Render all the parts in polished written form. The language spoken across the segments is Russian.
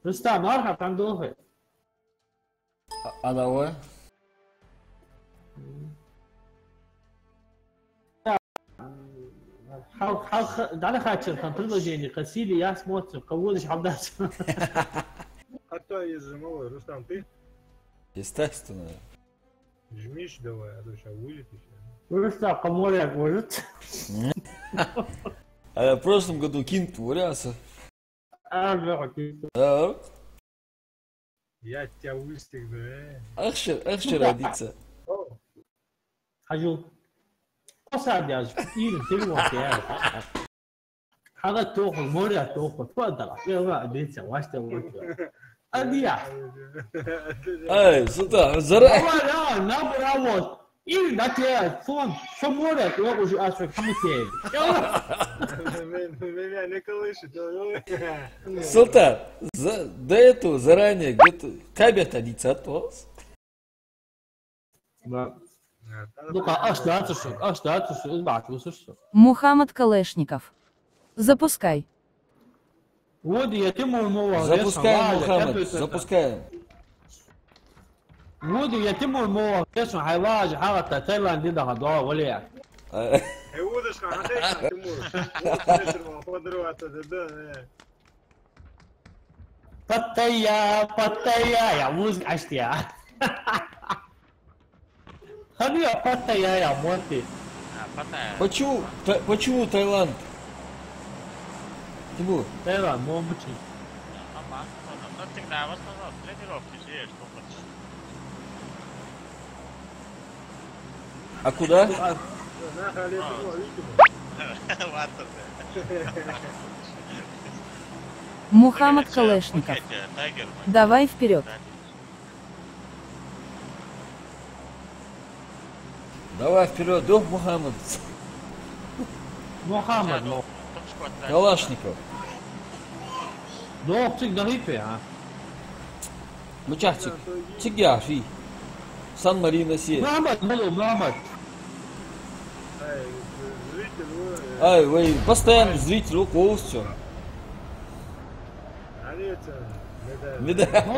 Rustam, marhaban doğru. Adavı. دعنا خاطر كنترول جيني قسيلي يا سموت قولش عبدات. Hatta язымовой, Рустам, ты Естественно. жмишь давай, а то сейчас вылетишь. Rustam قمولك وجدت. А в прошлом году кинт вырялся. ارجع. Да. Я тебя выстегну, Ахшер родится. حجو قصاد يا زفير تلوك يا هذا توخ موريا توخ تفضل يا ديتسا واشتا واشتا اديا Ай, сюда, зара. لا نابر اوت إيه داتيا فون شو موريا توخ وش اشوف كمتين Меня не колышет. Султан, до этого заранее где-то кабет одится от вас. دوكا اش داتو ابعت وسوسو Мухаммад Калешников. Запускай. ودي يتم الموضوع Запускаем, Мухаммад, запускаем. ودي يتم الموضوع اسمه حيواج حاجه تايلاند دي ده غدوه ولا Удочка, а Тимур. Вот подруга-то, да. بطيا يا موز عشتيا خليها بطيا يا موتي Почему Таиланд? Тимур, تايلاند مو مشي Но всегда в основном тренировки же есть, что хочешь. а куда? Нахуй, Тимур, видимо. Ладно, Мухаммад Калешников. Тайгер. Давай вперед. Давай вперед, дух Мухаммад. محمد مو Калашников. دوق تقدر يفيها Мучахтик. Тигяфи. Сан Марино Си. محمد مو محمد Зритель, Ай, вы постоянно зритель, около все. Меда. مو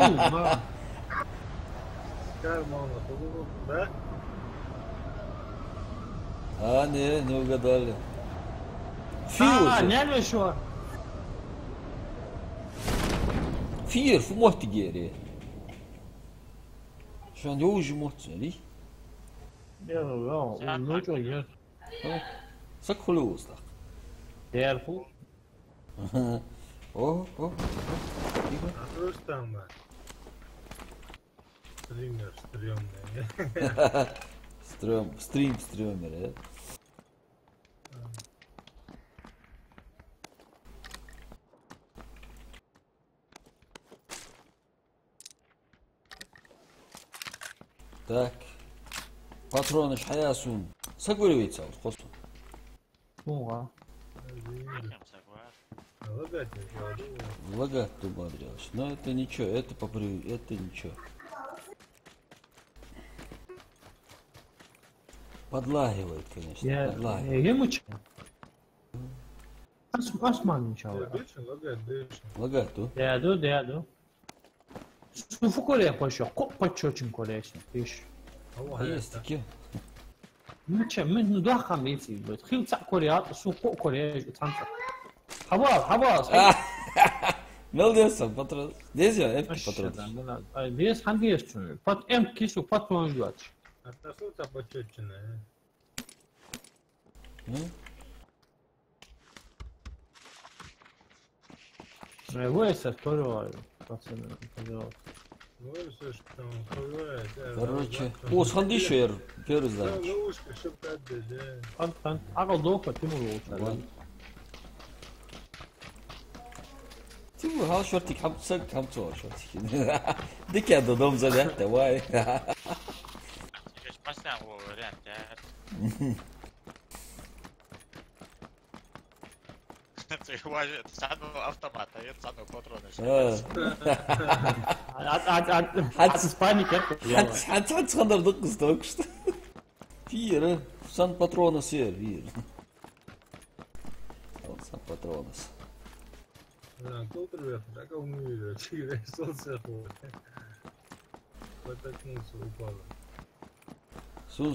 кармана, да? А, не угадали. Фир, نعمل شو фир, фумот гери. Şu an yoğucu muhtemelen. يلا نوجو يس Sakulu usta. تعرفوا Oh. Рустам, стример стрёмный. Стрим стример, да? Так. Патроны шхаясун. Сагуривается, вот хосту. مو Лагать тупо делаешь. Но это ничего, это это ничего. Подлагивает, конечно, يا подлагивает. هي مش اسمع ان شاء الله Дышим, лагает, дышим. Лагать, то? يا دو شوفوا كوريا خوشو قوة تشوشن كوريش فيش Есть такие. من ندوها خميسي بتخيل تسع كوريات سوق كوريا تنسى حواس Ne diyorsun patron? Ne diyor? Hep patron. Здесь хандешчу под м кису патрон идёт Относился почетчиная. Войса второй пацаны пожалуйста Ну, все, что он бывает. Короче. О, сханди еще я первый знаю. Ну, ушко, чтоб отдать, да. хан агал доха тимур лучше Тимур, хал шортик хамцак хамцо шортик. Дикя до дом залят, давай. Сейчас поставим его вариант, Ты уважаешь, саду автомата, это саду патроны. حد اسباني كده حد سخندر دق ستوكشت. Фир, сан патронос ер, фир. Сан патронос. Да, тут, ребята, так он не видит. Чигре, солнце ходит. Потокнулся, упал.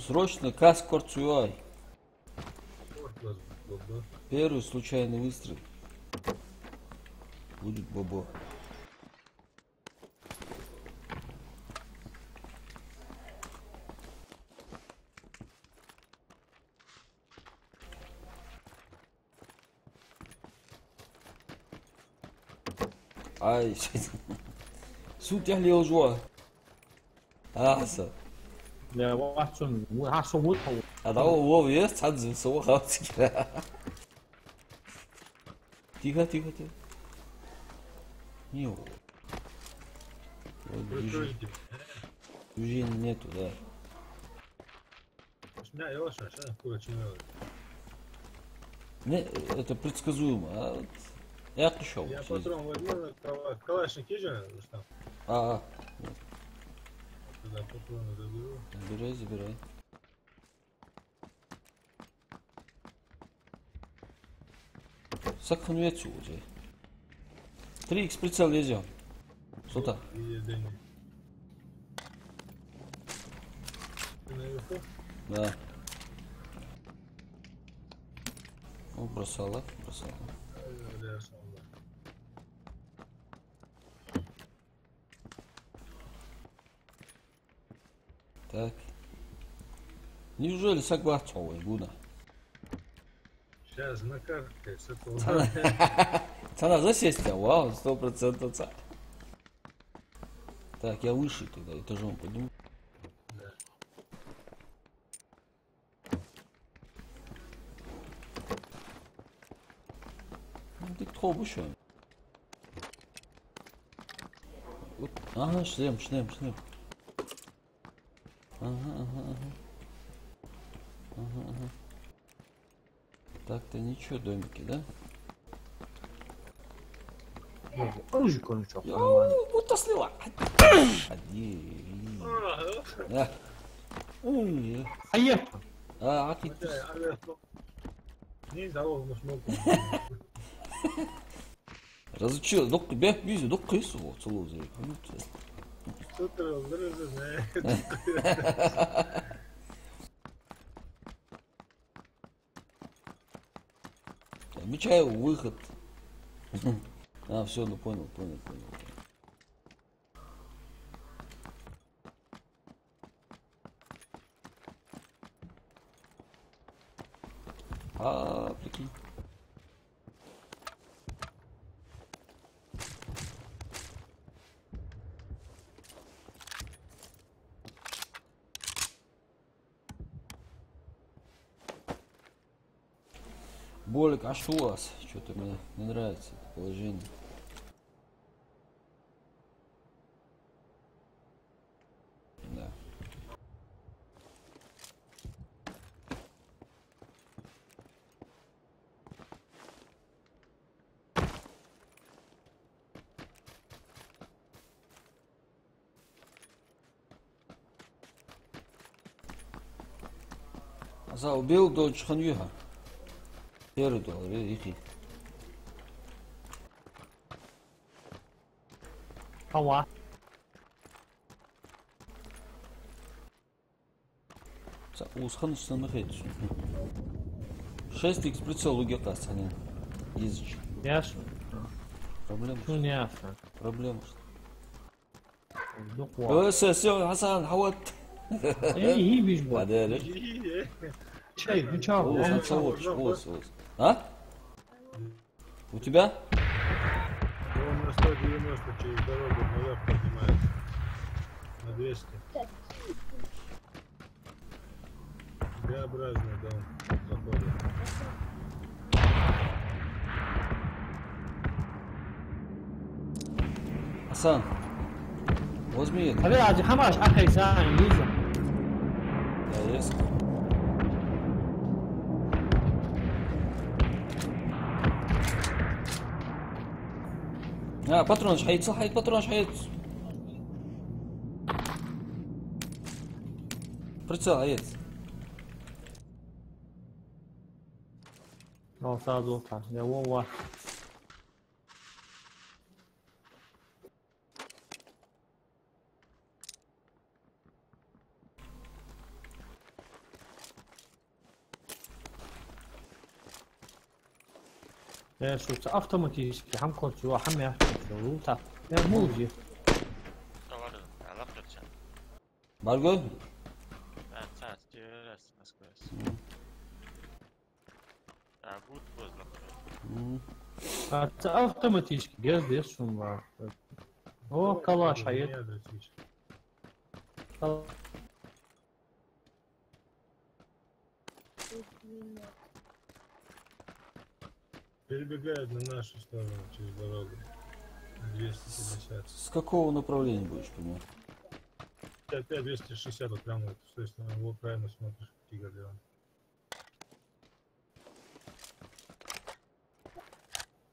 Срочно каскор цуай. Вот вас был, да? Первый случайный выстрел. Будет бобо. Ай, суть я лел жуа. Аса. Я вас 좀, 아, 좀 못하고. 아, 나오, 왜 찬즈, 쏘고 가지. Тихо. Нио. Прикройте. Движения нету, да. Шня, я ваша, шня, хуя чинила. Не, это предсказуемо. А вот я пришел. Я патрон возьму на кровать. Калашник есть же, Рустам? А, Тогда патроны заберу. забирай. Сакхунвецу уже. 3х прицел лезем. Сюда. И Дэнни. Ты наверху? Да. Ну, бросала. Я сам, да. Так. Неужели согласовывай, Гуна? Сейчас на карте с этого. Цена засесть, вау, 100% ца. Так, я выше тогда этажом подниму. Да. Ну, ты кто еще? Ага, шлем. Ага. Так-то ничего, домики, да? Оружие кончил. Йоу, будто слила. Один. Да. Поехал. А, окей. Не завод на смолку. Разучил, док тебя вижу, док крысу вот целую за Что-то разрывы знает. Отмечаю выход. А, все, ну понял. А, прикинь. Болик, а что у вас? Что-то мне не нравится это положение. Да. За убил до Чханюха. Первый доллар, ихи. Хава. Усхан üstüne хейдж. 6х прицел угека санин. Языч. Ясно. Проблема. Ну не ясно. Проблема. Ну хва. Все, Хасан, хават. İyi bir bu. Падали. Чай, ну чего? Ос. А? У тебя? Он на 190 через дорогу наверх поднимается. На 200. Г-образный дом заходит. Хасан, возьми это. Hadi acı hamaş akay sen yüzü. Да, есть. патрон шахид, патрон шахид. Прицел, аец. Al sağ ol. Ya o var. Я что автоматически хам корчу, хам я корчу. Так, я музи. Товары, лапрача. Барго? Цац, раз, Москва. Гуд возле. Автоматически, без шума. О, калаш, а это... Перебегает на нашу сторону через дорогу. 250. С какого направления будешь, примерно? Опять 260, вот прямо вот, с той стороны. Вот правильно смотришь, Тигр Леон.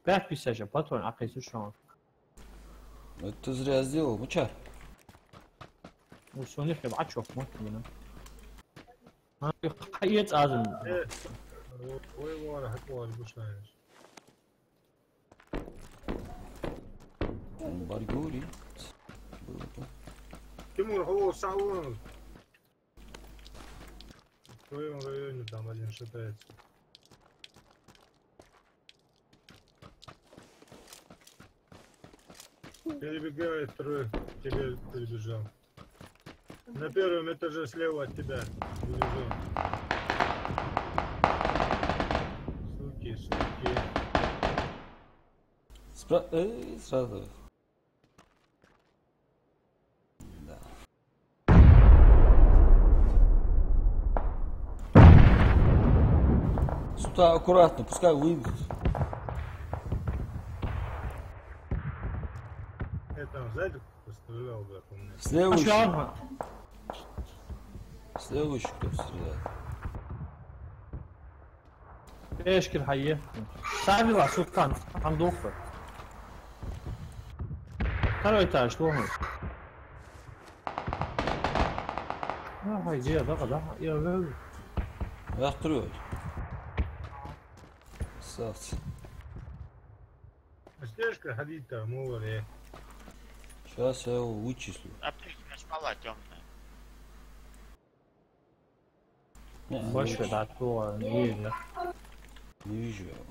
550 же, патрон, а какой шанс? Это ты зря сделал, мучар. Ну, что у них я бачу, смотри, да. Хаец азм. Ой, вора, хакуар, бушаешь. Баргури. Тимур, о, салон! В твоем районе там один шатается. Перебегает второй, к тебе перебежал. На первом этаже слева от тебя перебежал. Суки. Сразу. Да. Сюда аккуратно, пускай выйдут. Я там сзади пострелял, да, по мне. Слева еще. Ага. Слева еще кто стреляет. Эшкер хае. Савила, сукан, андофа. Второй этаж, что он? Ага, где, да, я вижу. Открой. Красавцы. Стежка ходить-то, море. Сейчас я его вычислю. Аптечная шмала темная. Не, Больше, да, то не видно. не вижу я его.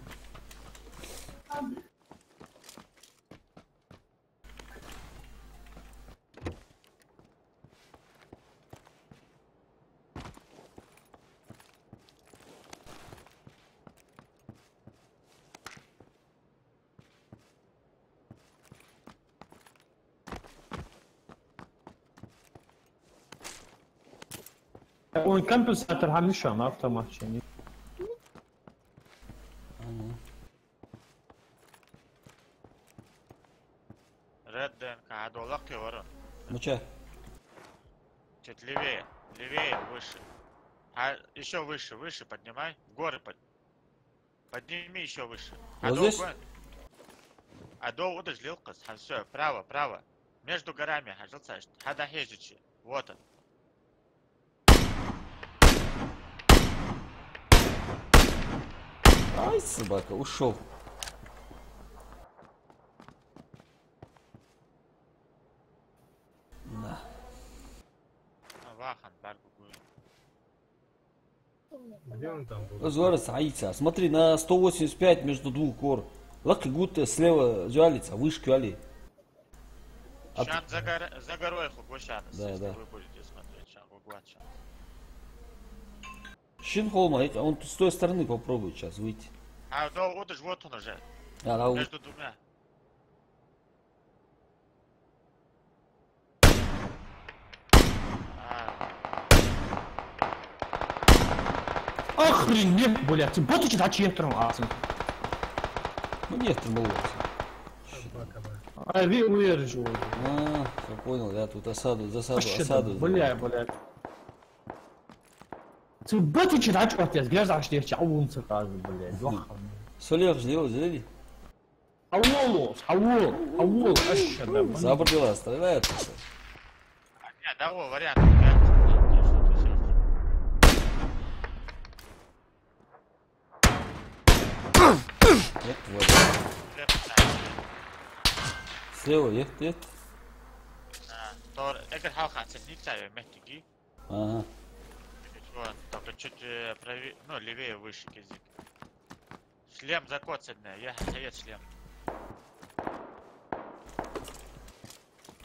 Он компенсатор хомяша на автомате. Ред ДНК, адолак ты ворон. Муча. Чуть левее, выше. А еще выше, поднимай. В горы подними еще выше. Вот здесь? Адо удажлил кыз. Все, право. Между горами, ажилцаешь. Хада хежичи. Вот он. Ай, собака, ушел. Да. Вахан, баргу. Где он там был? Разговаривать саится. Смотри, на 185 между двух гор. Лак гуд слева жалится, вышки али. Шан за горой хугушан. Да. Вы будете смотреть, шан хугуача. Шинхолма, он с той стороны попробует сейчас выйти. А, да, вот он уже. Да, Между двумя. Охренеть, блядь, вот эти дачетром асм. ну нет, ты молодец. Собака, да. А ви уержу. Все понял, я тут засаду. Блядь. Ты вот эти дачетром, я знаю, что я сейчас умца кажу, блядь. Солер сделали? Аулу, ащада. Забрала, стреляет. Нет, да, вариант. Вот твой. Слева, ехать. То, Эгор Халхан, садница, мягкий. Ага. Вот, только чуть правее, ну, левее, выше кизик. шлем закоцанный, я хаед шлем.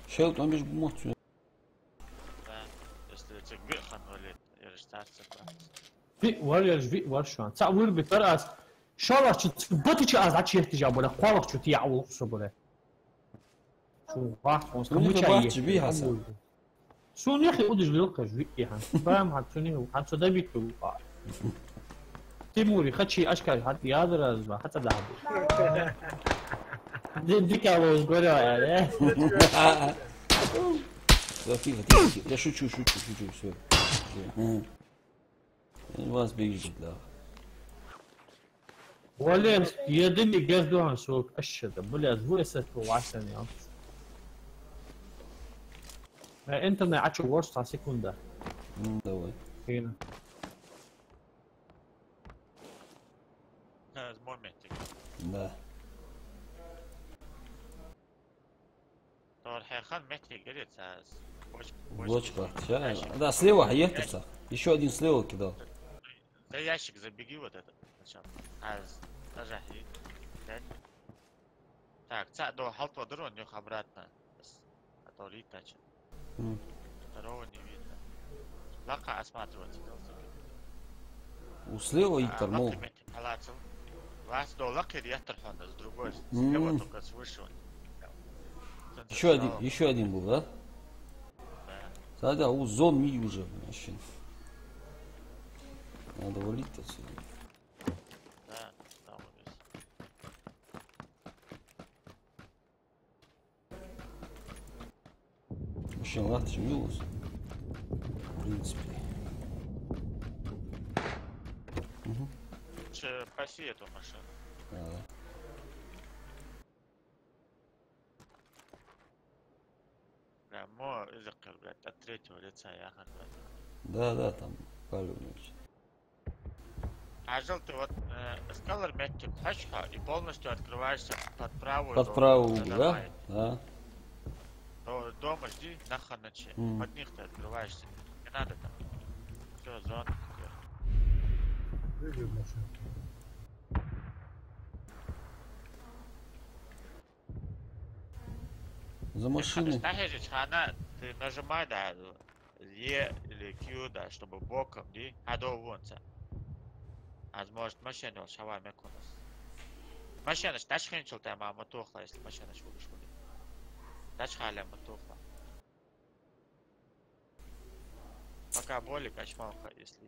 Шел, там бишь бумагу. Да, если تك بيخن وليد يرشتارت في وريج في ورشان تعور بفرس شالا بوتي از اچ احتجاب ولا قالق شو تي عو صبره شو واحد Ну, не бахчи, бихаса. شو يا اخي ودج للقش في فاهم حتوني حتى ده بيتو تيموري خدشي اشكال حتى يادر حتى ده ديك ابو غورا يعني Да, тихо, тихо, тихо. Я шучу, все. Вас бежит, да. ولا يدني قصدو عن سوق الشدة بلا زبوة ستو وعسن يا انت ما عادش ورصة سكوندة Давай. هنا моментик. Да. طور حيخان متي قريت ساس. Блочка. Сейчас. Да, слева, ехтеся. Еще один слева кидал. За ящик забеги вот этот. Сначала. Нажахи. Так, до халтва дрон нюх обратно. А то летачит. Второго не видно. Лака осматриваться. У слева и тормол. Вас до лаки реактор Honda, с другой. Слева только свыше. Еще один был, да? Да, у зон ми уже. Надо валить отсюда. Да, там весь. Вообще, ладно, чемилось. В принципе. Лучше паси эту машину. Да, мо изакер, блядь, от третьего лица я блядь. Да, там паливнуть. А жил ты вот скалер метки хачка и полностью открываешься под правую. Под правую, да? Да. Дома жди нахуй ночи. Под них ты открываешься. Не надо там. Все, зона. Выйди в машину. За машиной. Ты нажимай, да, Е или Q, да, чтобы боком, ди, а до вонца. А может машину шава мекунас. Машина, ташхинчил ты мама тухла, если машина швугаш будет. Ташхаля матухла. Пока боли качмалка, если.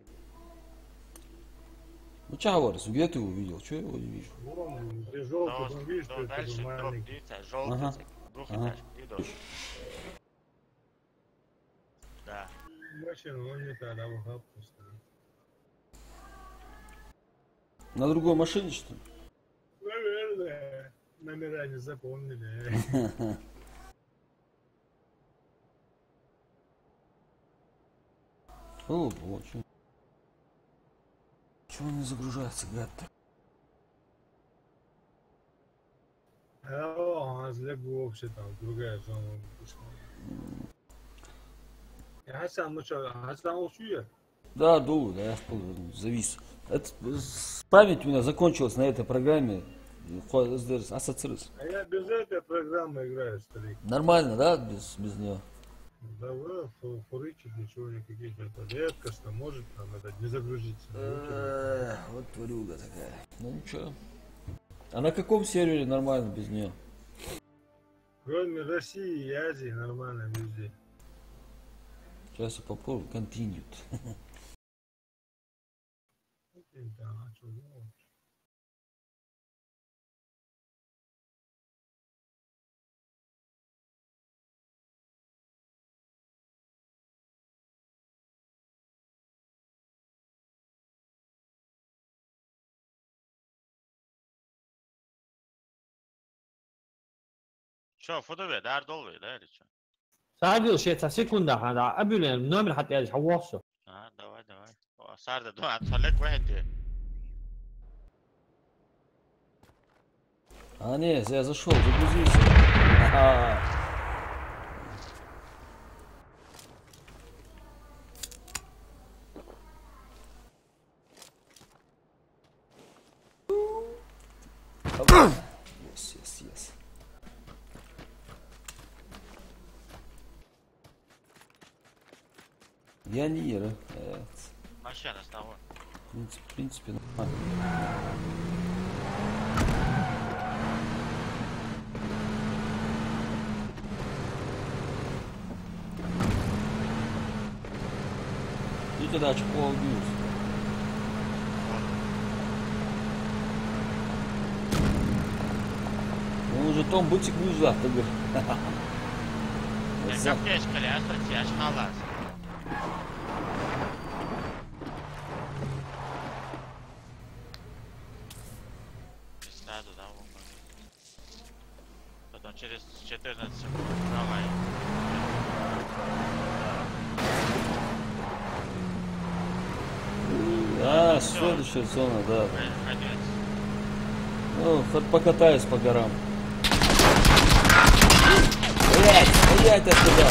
Ну что говоришь, где ты его видел? Че я его не вижу? Вон, где желтый, он видишь, что это дальше маленький. желтый, двухэтажный, и да. Машину, он не тогда в охапку стоит. На другой машине, что ли? Наверное, номера не запомнили. О, очень. Чего он не загружается, гад-то? А Азлегу вообще там другая зона. Хасан, ну что, Хасан ушуя? Да, я завис. Это, память у меня закончилась на этой программе. Ассоциируется. А я без этой программы играю, старик. Нормально, да, без нее? Да, фурычить ничего, никаких это редкостно, может, там надо не загрузиться. Вот тварюга такая. Ну ничего. А на каком сервере нормально без нее? Кроме России и Азии нормально везде. Сейчас я попробую. Continued. Да, что делать? Что, фудове, да, ардолве, да, или что? ساعدي شيء سكوندة هذا قبل النوم حتى يجي حواصه Давай. О, Сарда, ну, отфалек واحد. А, не, я зашел, загрузился. Я не ера. Машина с того. В принципе, нормально. И тогда чего убьют? Ну уже Том бутик вуза, ты говоришь. Я как тяжко ляжу, тяжко лаз. Сразу, да, потом через 14 секунд давай. А, следующая зона, да. Конец. Ну, хоть покатаюсь по горам. Блять оттуда.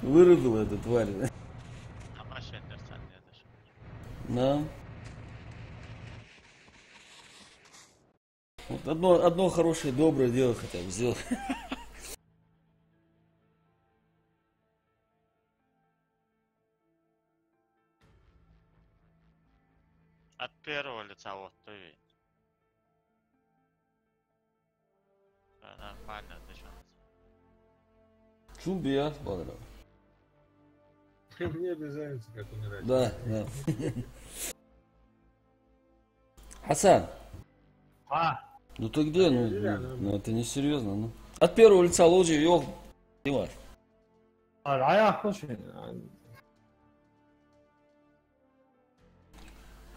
Вырубил эту тварь. А машина не дошел. Да. Вот одно хорошее, доброе дело хотя бы сделал. От первого лица вот ты видишь. Нормально началось. Чубия, ладно. Мне без разницы, как умирать. Да, да. Хасан, А, ну ты где? Ну это не серьезно, ну. От первого лица лучше его снимаешь. ayağa koşun.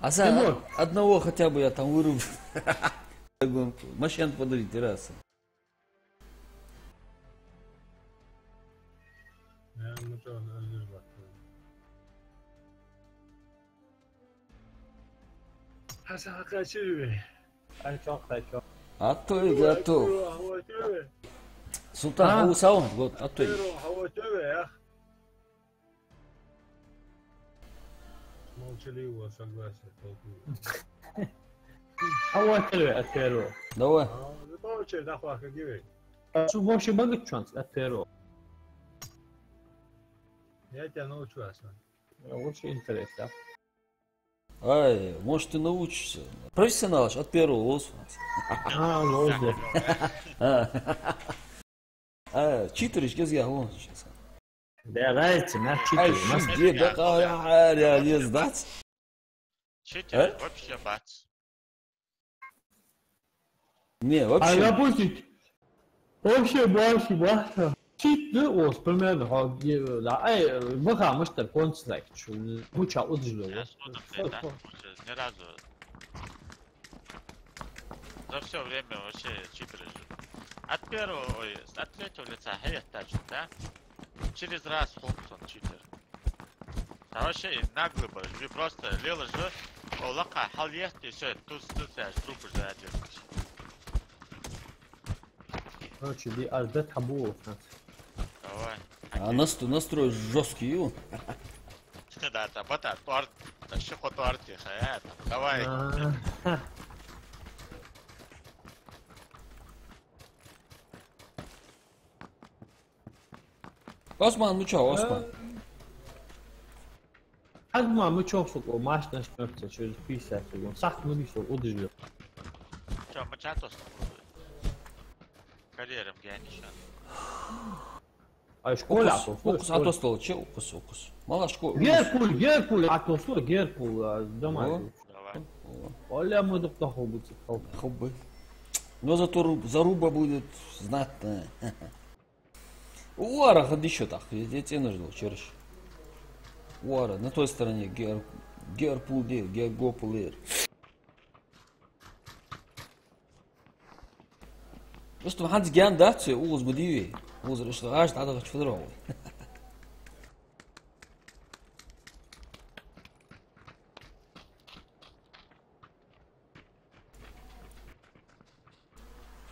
Хасан, Тимур. одного хотя бы я там вырублю. Машин подарить раз. Я мотор не бахну. Hasan kaçırıyor. Ben çok kaçıyorum. Attoy готов. Hava tövbe. Султан, Усаун, вот Attoy. Hava tövbe ya. Молчаливого согласия толкую. Hava atıyor. Давай. Получай, нахуй, как говорит. Şu boşuma gideceksin atıyor. Я тебя научу, Асан. Очень интересно. Ай, может ты научишься. Профессионал от первого лоса. Ha, ne oldu? Читерич, я вон сейчас. Değerli ne Ай, çıkıyor? где да не сдать? Читер вообще бац. Не, А вообще. я пусть. Вообще баши. Çıktı o bilmem ha. Ay bakmıştır konuşacak. Şu bıçağı Я uculuyor. с нудом, блядь, да? Ни разу. За все время вообще читеры же. От первого, ой, от третьего лица хейт тачит, да? Через раз Хопсон читер. А вообще наглый был. Вы просто лила же, олака, хальест и все, тут трупы же один. Короче, bir adet tabu olsun. Давай. А настрой жесткий его. Да, там это торт, это щехо тортиха, давай. Osman, ну чё, Osman? Hazma mı çok sok o maaş naşmörtse şöyle bir saat olur. Saklı bir sok uculuyor. Че, мачатос карьером я ничего. Ay şkola Фокус, фокус, а то стол, че фокус? Мала школа. Gerpul, atoslu Gerpul, домой. Давай. Оля мы тут плохо будет. Хоббы. Но зато заруба будет знатная. Уара, ходи еще так, я тебе нажал, череш. Уара, на той стороне, Герпул, Гергопулер. Просто Ханс Гян датцы, Улус Будиви. Улус, что аж надо хоть федеровый.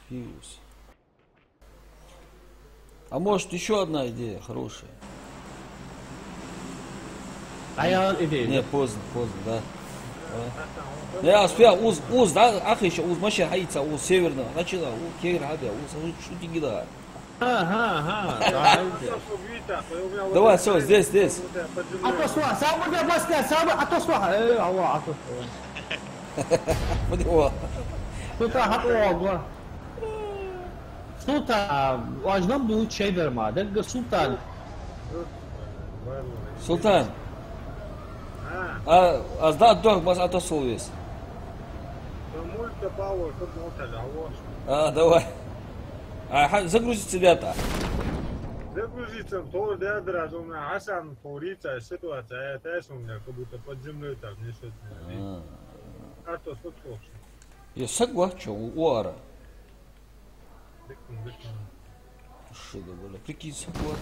Фьюз. А может еще одна идея хорошая? Ayağın edelim. Не, поздно, да. Hasan, Ya Asfiya uz da akhiş uz maşa hayta uz severna. Kaçıda uz kegir hadi uz şu dingi Ага, да. Давай, все, здесь. А то слуха, само да баска, само, а то слуха. Алло, а то слуха. Вот его. Тут хатва. Sultan, ajdan bu şey vermedi. Sultan, Султан. А сда дох бас ато совес. Давай. Загрузить себя-то. Загрузиться в то ядра, думаю, Асан, Фаурица, ситуация, это у меня как будто под землей так несет. А то что слушай. Я согласен, уара. Шида, бля, прикинь, согласен.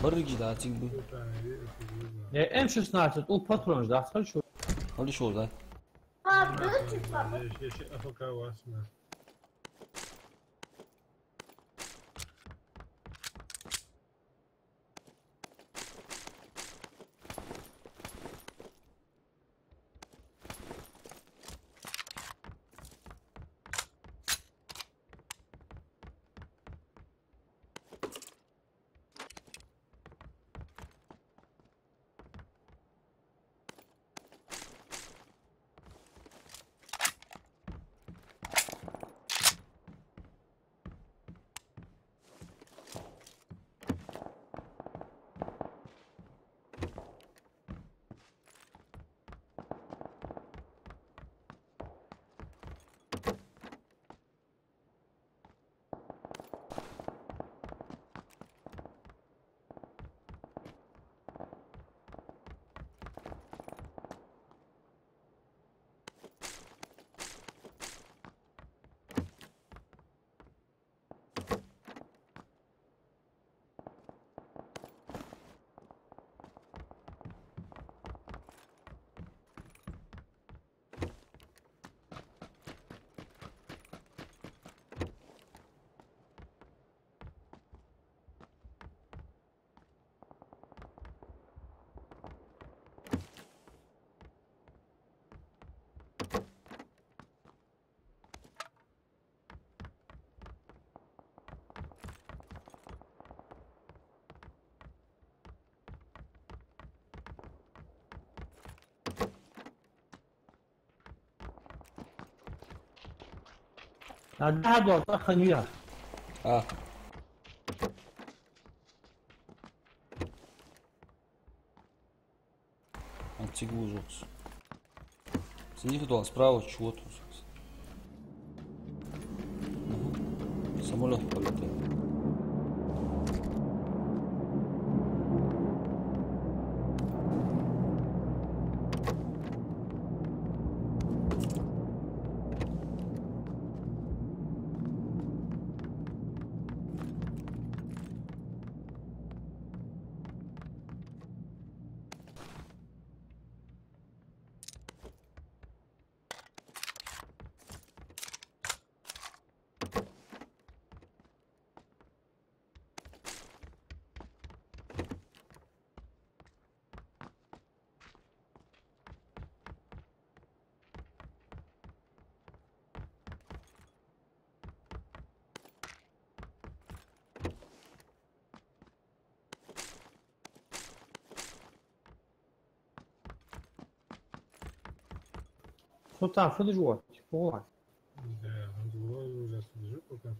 Барыги да, тинг. M16, o patron da şu. Hadi şu orada. Daha doğrusu kanıyor. А. Антигузус. Сиди туда, справа чего тут? Самолет полетел. Sultan, fă de joc. Boa. Да, он уже слежу пока.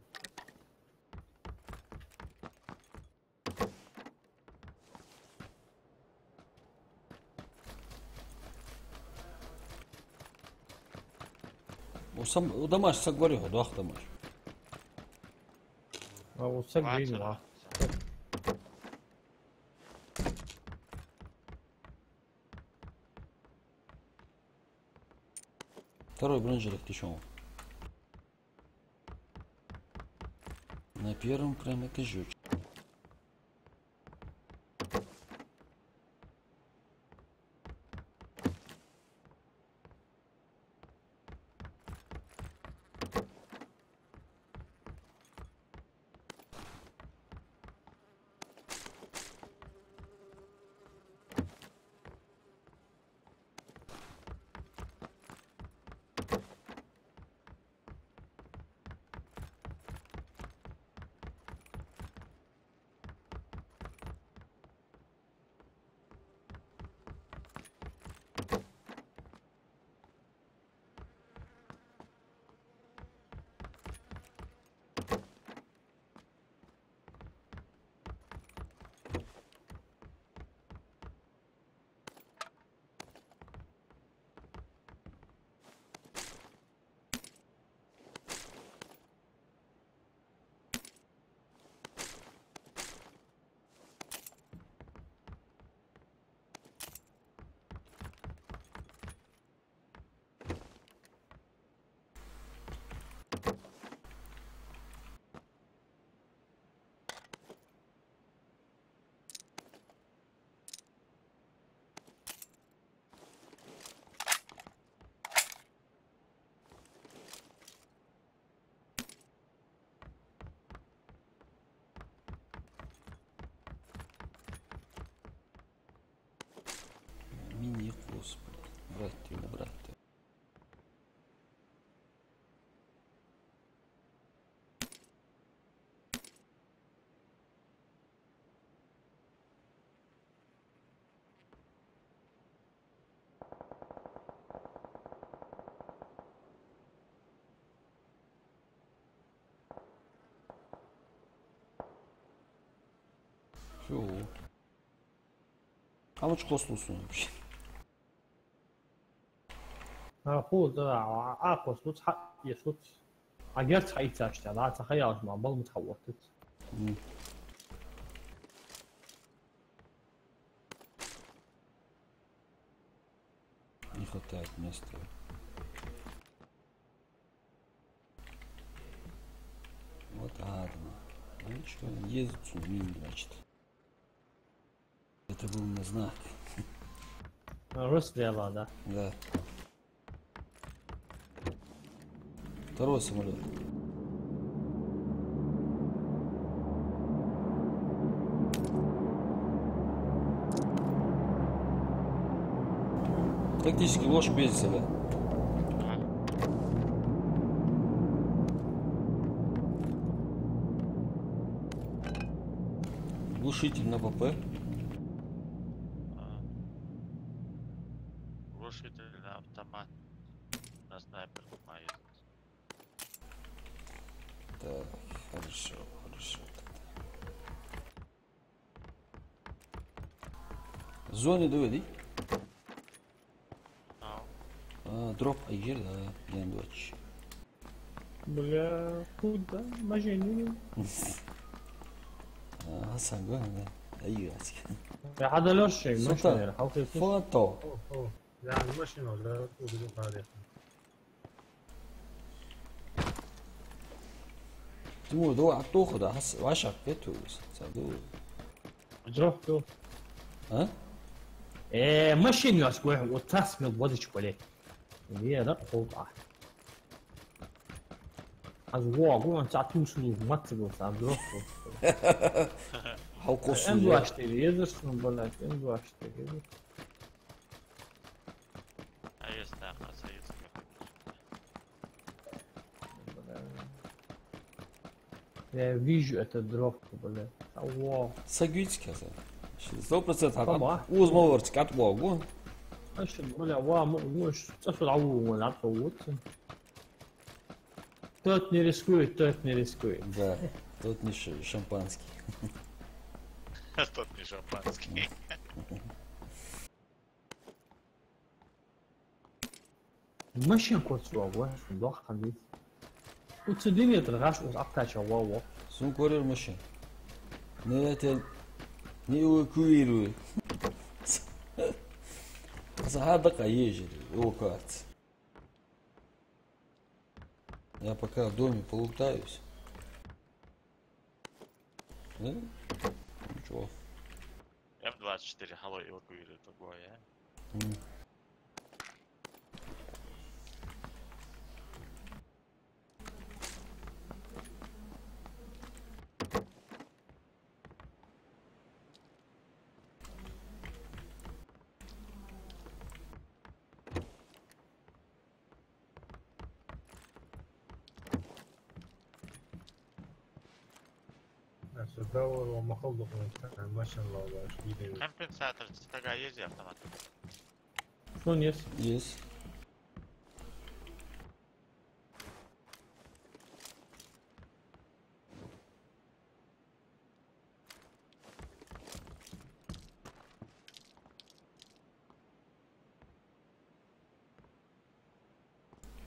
У домаш сагвари ход вахта маш. А вот так видно. Второй бронжилет течем. На первом прям это жуть. Yok. Ama çok kostlusun. هو ده عاقل صوت حق يصوت عجلت حقيقة اشتغل على تخيل مع بعض متحوطت Не хватает места. Вот ладно. Ну что, ездит суммин, значит. Это был на знак. رسل да. Да. Второй самолет. Тактический ложь без себя. Глушитель на ПП. Глушитель на автомат. На снайпер моей. Так, хорошо, хорошо. В зоне доведи. Дроп Айгер, да, я дочь. بلا كود مجانين Хасан, да, ايوه. هذا لو شيء مش سلطان. غير حاول فوتو. اوه يعني المشينة لا تقول هذه. تمو دو عطوخ ده حس واشك بيتوس صدو. جروح تو ها؟ ماشين يسوي وتصمم بودي شوكولاتة هي لا قطعة از واقعا انت توصلوا ما تبغوا تعملوا حوقوس. اندو اشتري يدرسون بلاك اندو اشتري Есть, есть. فيجو اتدروك بلاك واو Сагюцки, Хасан. 100% طبعا. حق. وز ما ورتك عطوا واقون. ايش بلا واو مش تصل عو ولا عطوت توتني ريسكوي Да, тут не шампанский. Тот не шампанский. ماشي كوتس واو ضخ خليس وتديني ترغاش وعطاش واو Сум курьер машин. Не это не эвакуирует. Загадка ежели, эвакуация. Я пока в доме полутаюсь. Да? Ничего. М24 хало эвакуирует другое, а? بس الدور ومخلط المشن الله شديد. Компенсатор, стага езди автомат. شلون يس Есть.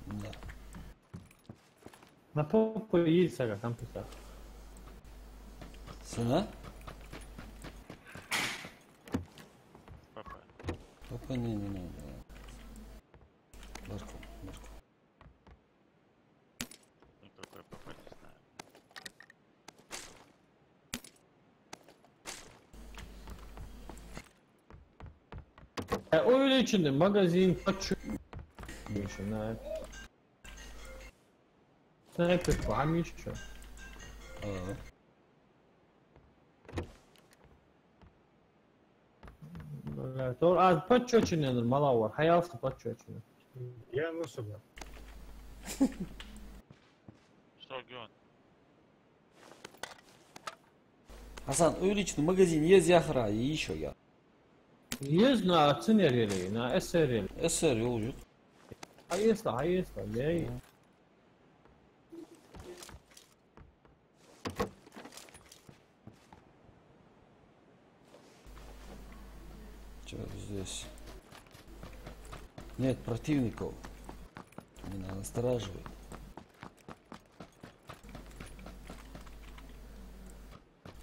Да. на попу едет сага компьютер Цена? ПП. Пока не надо. Марку. Никакой ПП не знаю. öyle içinde magazin kaç şuna سنايبر وعم يشتغل А, Doğru. Az paçoçinin mala var. Hayalsı paçoçinin. Я ношу бля. Что Геон? Хасан, увеличенный магазин, есть яхра и еще я. Есть на ценерели, на СРЛ. СР yolcu. Hayırsa. Değil. здесь. Нет противников. Меня настораживает.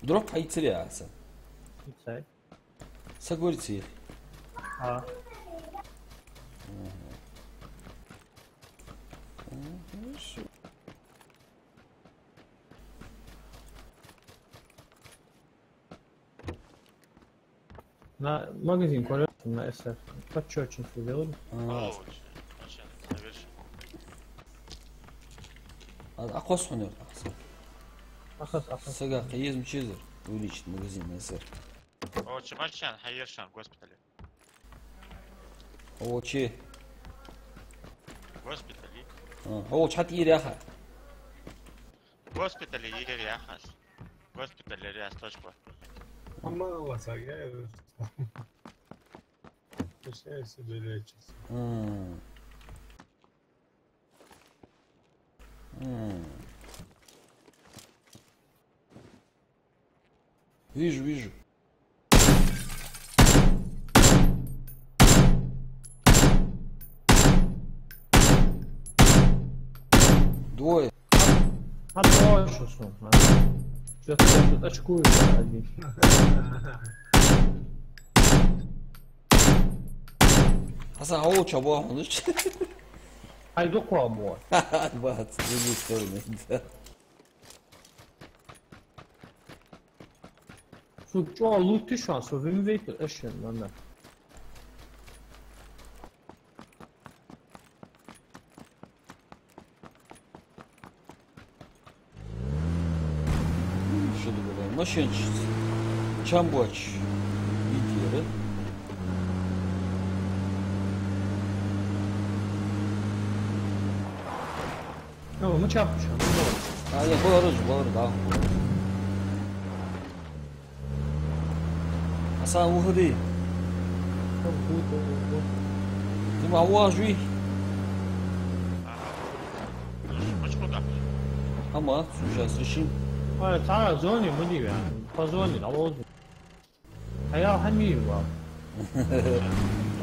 Дроп хайцеляса. Sai. Сагорци. А. Хорошо. На магазин корректно на СФ. Почетчик сделали. Получше. Машина, заверши. Акос он Ахас. Сага Хаезм Чезер увеличить магазин на СР. Получше, машина, хайершан в госпитале. Очи. В госпитале. Оч хат иряха. В госпитале ери яхаш. В госпитале ряс точку. Мало сагаю. Пускай себе лечится. Вижу. Двое. А точно, что? Что-то я тут очкую один. Хасан, а очи обоим, Айду куаму. Бац, с другой стороны, да. Что, лут şu an sözümü bekliyor. Eşin lan. Что такое? Машинчица. Чамбач. Видели? Ama mı çarpmışım? А, я был, да. Hasan uğradı. Ты маважи. Почему-то. Ama сейчас решим. Ay sana zoni mu diyor yani? Pazoni da oldu. Hayal hani var.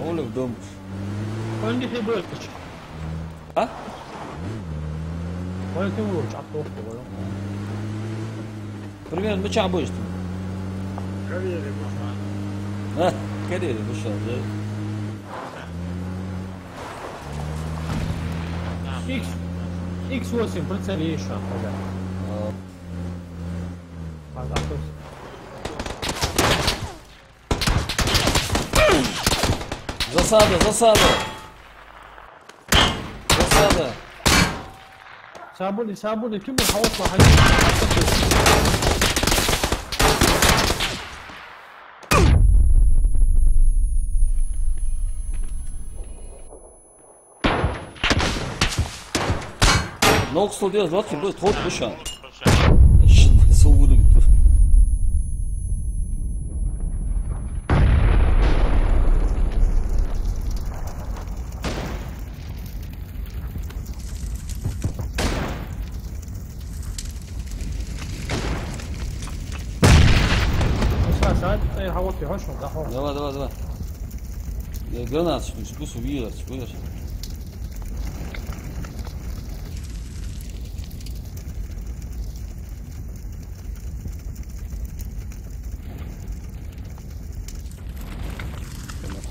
Oğlum dom. Önce böyle. А? Böyle kim vurur? Çapta oldu böyle. Примерно мы чем будешь? Карьере можно. А? Карьере вышел, да? X8 прицелишь şu an. Bak atıyorsun. Засада. Засада. Sabuni tüm bu havasla hani. Ног 100 20 будет ход душан. Слушай, Şimdi soğudu bitti. Saat hava hoş mu? Daha hoş. Давай. Гранат, спуск убьешь.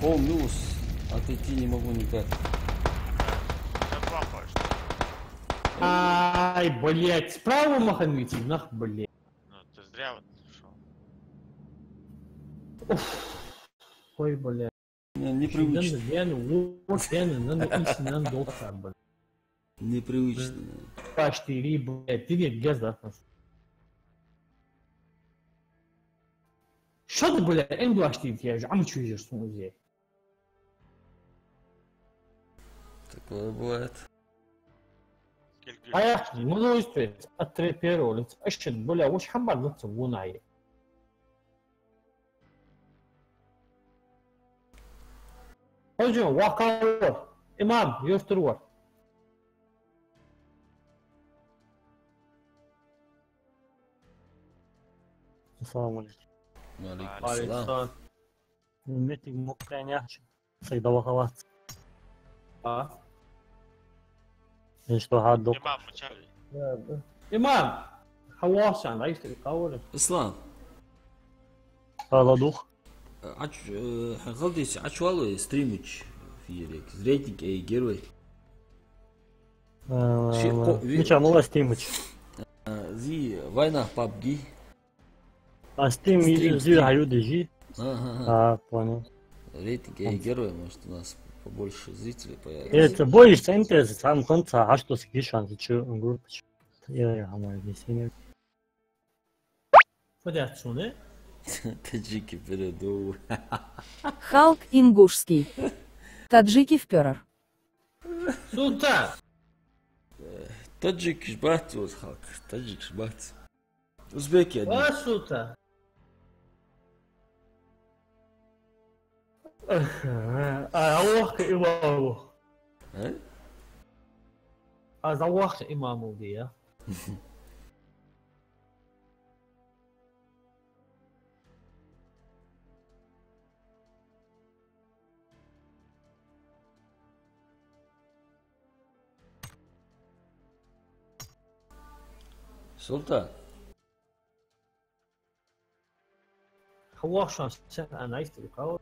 Home news. Отойти не могу никак. ты бомбишь. Ай, блять, справа маханите, нах, блять. Ну, ты зря вот шел. Ой, блять. Непривычно. Непривычно. Почти, блять, ты нет, без да. Что ты, блядь, энглашти, я же, ам чуешь, в музее. Такое бывает. Сколько А я не могу исправить, от первого лица, ещё, бля, уж хамбар лица гунай. Hocam, vaka var. İmam, yoktur var. Assalamu alaikum. Алейкум салам. Метик мокреняче. Всегда хават. Что гадок. Имам Мучали. إمام حواس عن رئيس القول. اسلام Халадух. غلطي عشوالو ستريمج في рейтинг и герой. Мича мала стимыч. Зи война PUBG. А стим зи хаю дежи. Ага. Понял. Рейтинг и герой, может у нас побольше зрителей появится. Это бой центр сам конца, а что скишан зачу группа. Я хамай весенний. فدات شونه؟ Таджики переду. Халк ингушский. Таджики вперер. سلطان Таджик шбат вот халк. Таджик шбат. Узбеки одни. سلطان أروح إمامه А? أروح إمامه دي Султан. هو شان أنا عايز تلقاه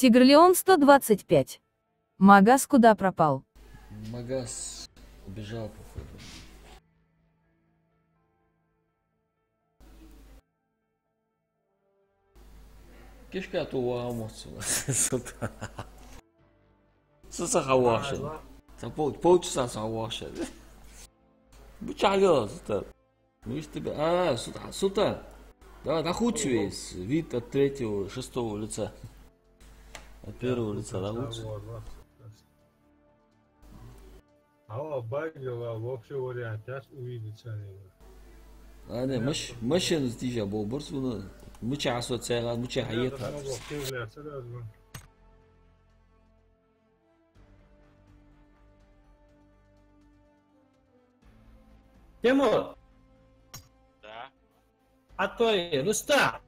Тигрлеон 125. Магас куда пропал? Магас убежал, походу. Кишка то уамоцу. Султан. Султан хавашен. Там полчаса хавашен. Бычалё, Султан. Мы ж тебя... Султан. Давай, нахуй весь. Вид от третьего, шестого лица. От первого лица лучше. вообще вариант, сейчас увидится. А не, машин здесь был борсуна. Муча асоциация, муча хаета. تيمور Да. عطوي رستع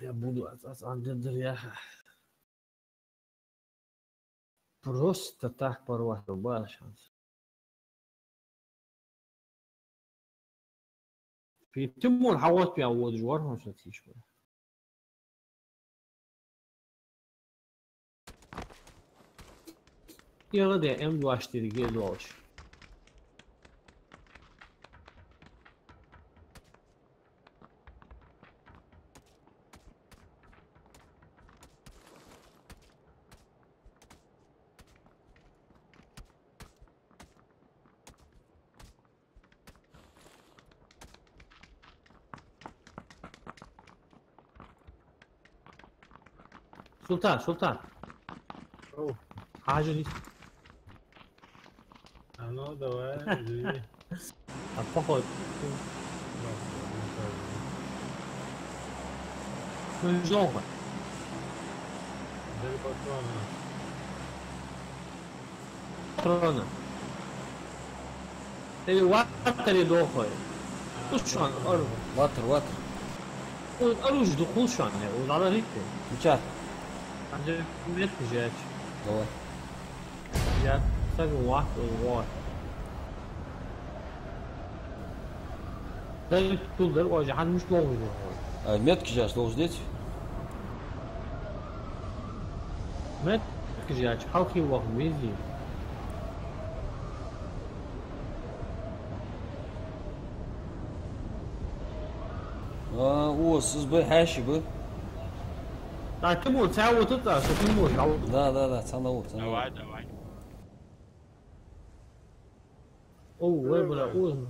Я буду просто так порвать любая шанс. في تمون حاولت بيعوض جوارهم مش نتيجة شوية. يلا ده M2 اشتري جيل واش. سلطان حاجة دي أنا دواء أتفقد من جوه ترانا تبي واتر يدوخه وشان أروح واتر أروح دخول شان يعني وعلى هيك مشات عندك ميت جات давай جات ساق واحد ده تقول ده واجه حد مش لوجي метки сейчас должен здесь ما تكجي حالكي وقت ميزي. О, ССБ Хашибы. Так, ты можешь вот это, что ты можешь. Да, цанавод. Давай, давай. О, бля, ой.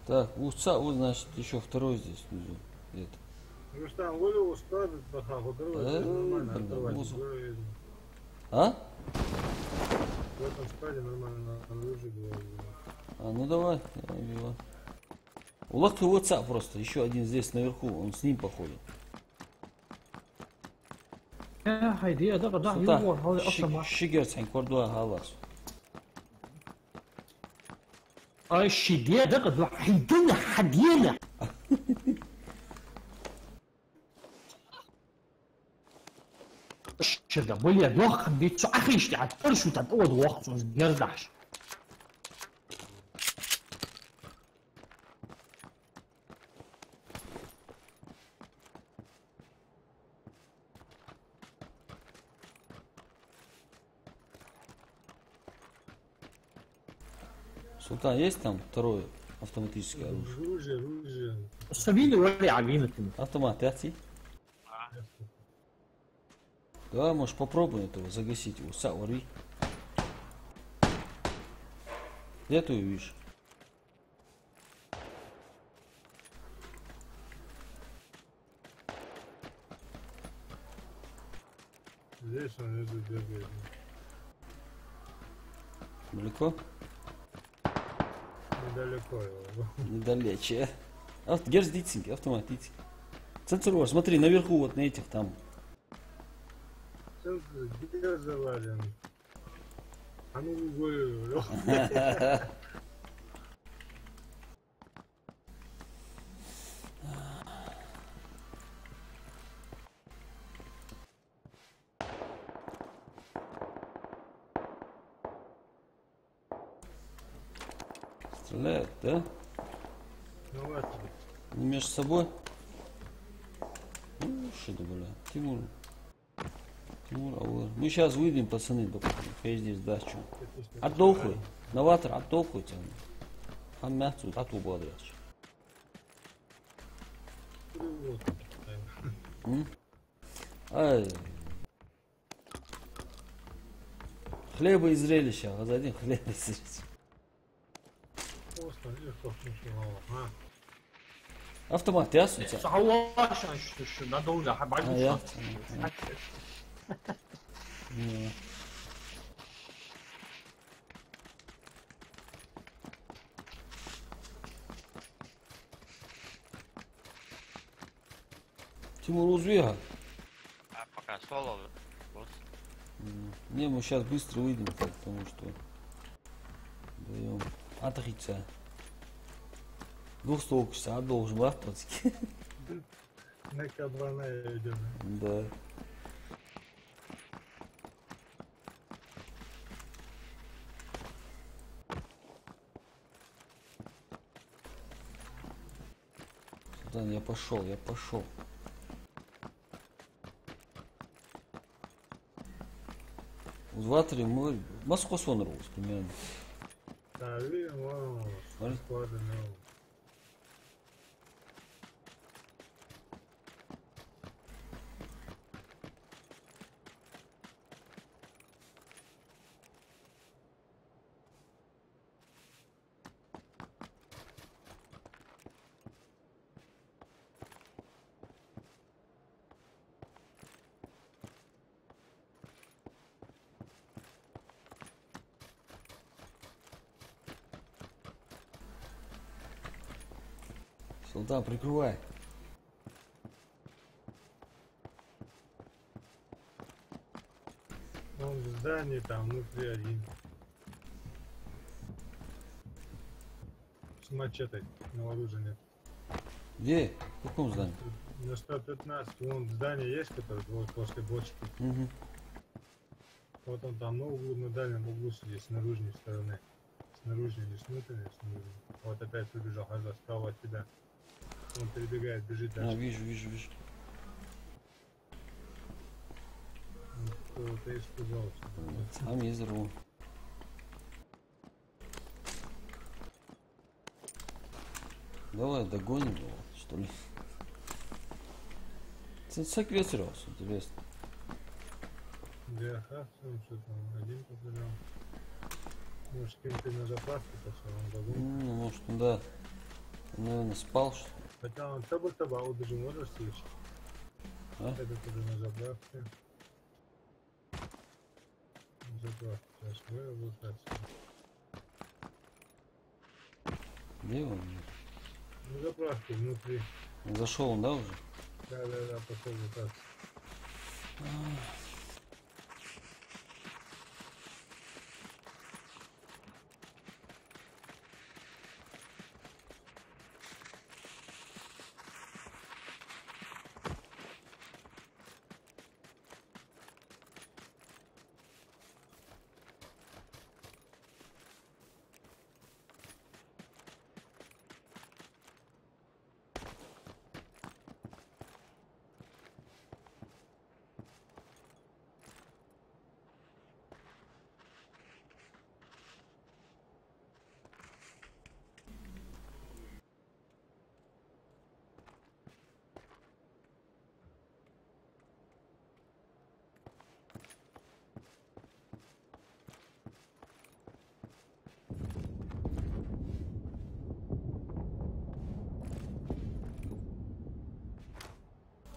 Так, уца, вот, значит, еще второй здесь внизу. Где-то. Ну что там, голову складывать, бахаху, нормально открывать. А? В этом складе нормально оружие было. Ну давай, я убила. У Лахты WhatsApp просто, еще один здесь наверху, он с ним походит. هيدي ده قطع يمور هذا اصلا ما شجرت عن كوردوا خلاص. الشديه ده قد حيدنا حدينا. الشده بولي دوخ بيت اخي ايش قاعد ترشو تقعد وقت ما بيرجعش. Султан, есть там второе автоматическое оружие? Оружие. السبيل وري عجينة. Автомат, яти? Да, может попробуем этого загасить его. Саури. Где ты увидишь? Здесь он внизу бегает. Далеко? Недалеко его. Недалече. Герздитинг, автоматически. Цензур, смотри, наверху вот на этих там. Где завален? А ну говорю. Стреляют, да? Ну вот. Не между собой? Ну, что ты, бля. Тимур, алло. Мы сейчас выйдем, пацаны, я здесь сдачу. Отдохуй. Новатор, отдохуй тебя. Хам мяцу, а ту бодрячь. Ай. Хлеба и зрелища. Вот один хлеба и зрелища. Автомат, ясно? هو عشان شو ندور بعد. Тимур, узбега. А пока соло. Не, мы сейчас быстро выйдем, потому что даем отрицать. Двухстолк часа должен вахтовский. На кабана идем. Да. Султан, я пошел. В ватере мы Москву сонрылось примерно. Да, видим, вон, склады, ну. Султан, прикрывай. Он в здании там внутри один. С мачетой, но оружия нет. Где? В каком здании? На 115, вон здание есть, которое вот после бочки. Угу. Вот он там на углу, на дальнем углу сидит, с наружной стороны. С наружной, не с внутренней, с наружной. Вот опять выбежал, Хаза, справа от тебя. Он перебегает, бежит дальше. А, вижу. что ты испугался. Сам я взорву. Давай догоним его, что ли. Секвестрос, интересно. Да, что там, один потерял. Может, кем-то на заправке пошел, он догонит. Ну, может, он, да. Он, наверное, спал, что ли. Хотя он таба уже можешь слышать. А? Это тоже на заправке. Заправка, сейчас выработать. Где он? На заправке внутри. Зашел он, да, уже? Да, пошел вот так.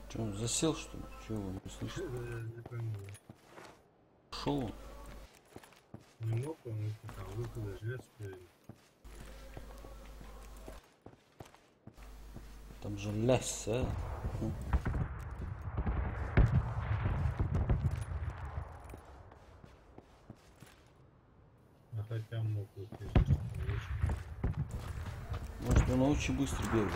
Че, он засел, что ли? Чего он не слышит? Не понимаю. Шел он? Не мог он, там выхода жнец спереди. Там же лясь, а? А хотя мог выйти, что там вышел. Может, он очень быстро бегает.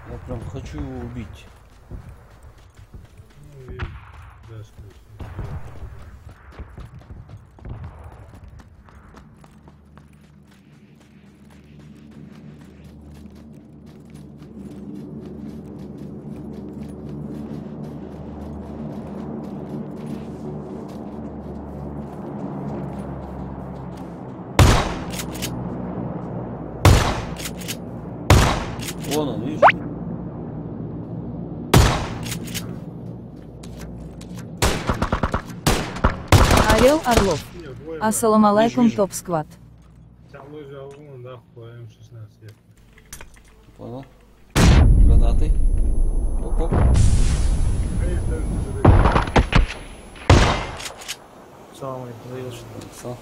Я прям хочу его убить. Ну и да, что Вон он, видишь? Орел Орлов. Нет, двое Ассалам алейкум, Вижу. топ сквад. там лежал вон, да, по М16. Понял. Гранаты. Оп-оп. Салам алейкум, заедешь. Сал.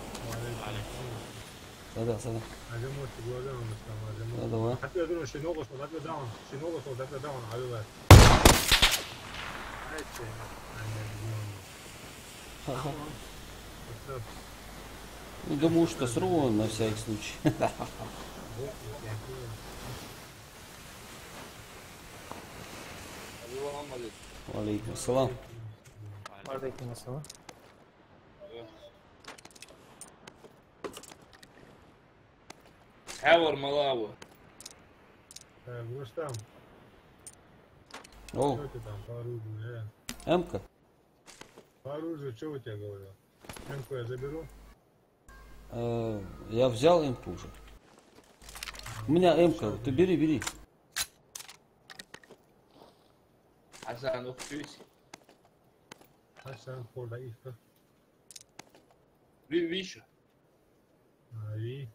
Да, сада. Да, давай. Ага. Ну, думаю, что сру на всякий случай. Алейкум салам. Алейкум ассалам. Хавар Малаву. Рустам, О, что ты там по оружию? М-ка. По оружию, что у тебя говорил? М-ку я заберу? Я взял М-ку уже. У меня М-ка, ты бери. Hasan Oktuis. Hasan Kordaifka. Vivish. И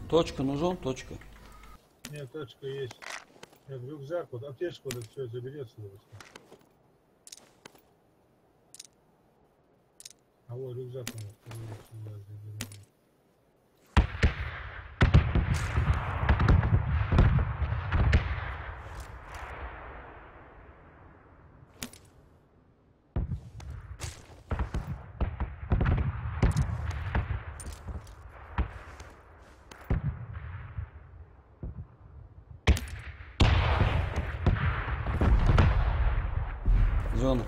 Точка, нужен, точка. нет, точка есть. Нет, рюкзак, вот аптечку, вот все забери отсюда. А вот рюкзак у нас сюда заберем. Миронов.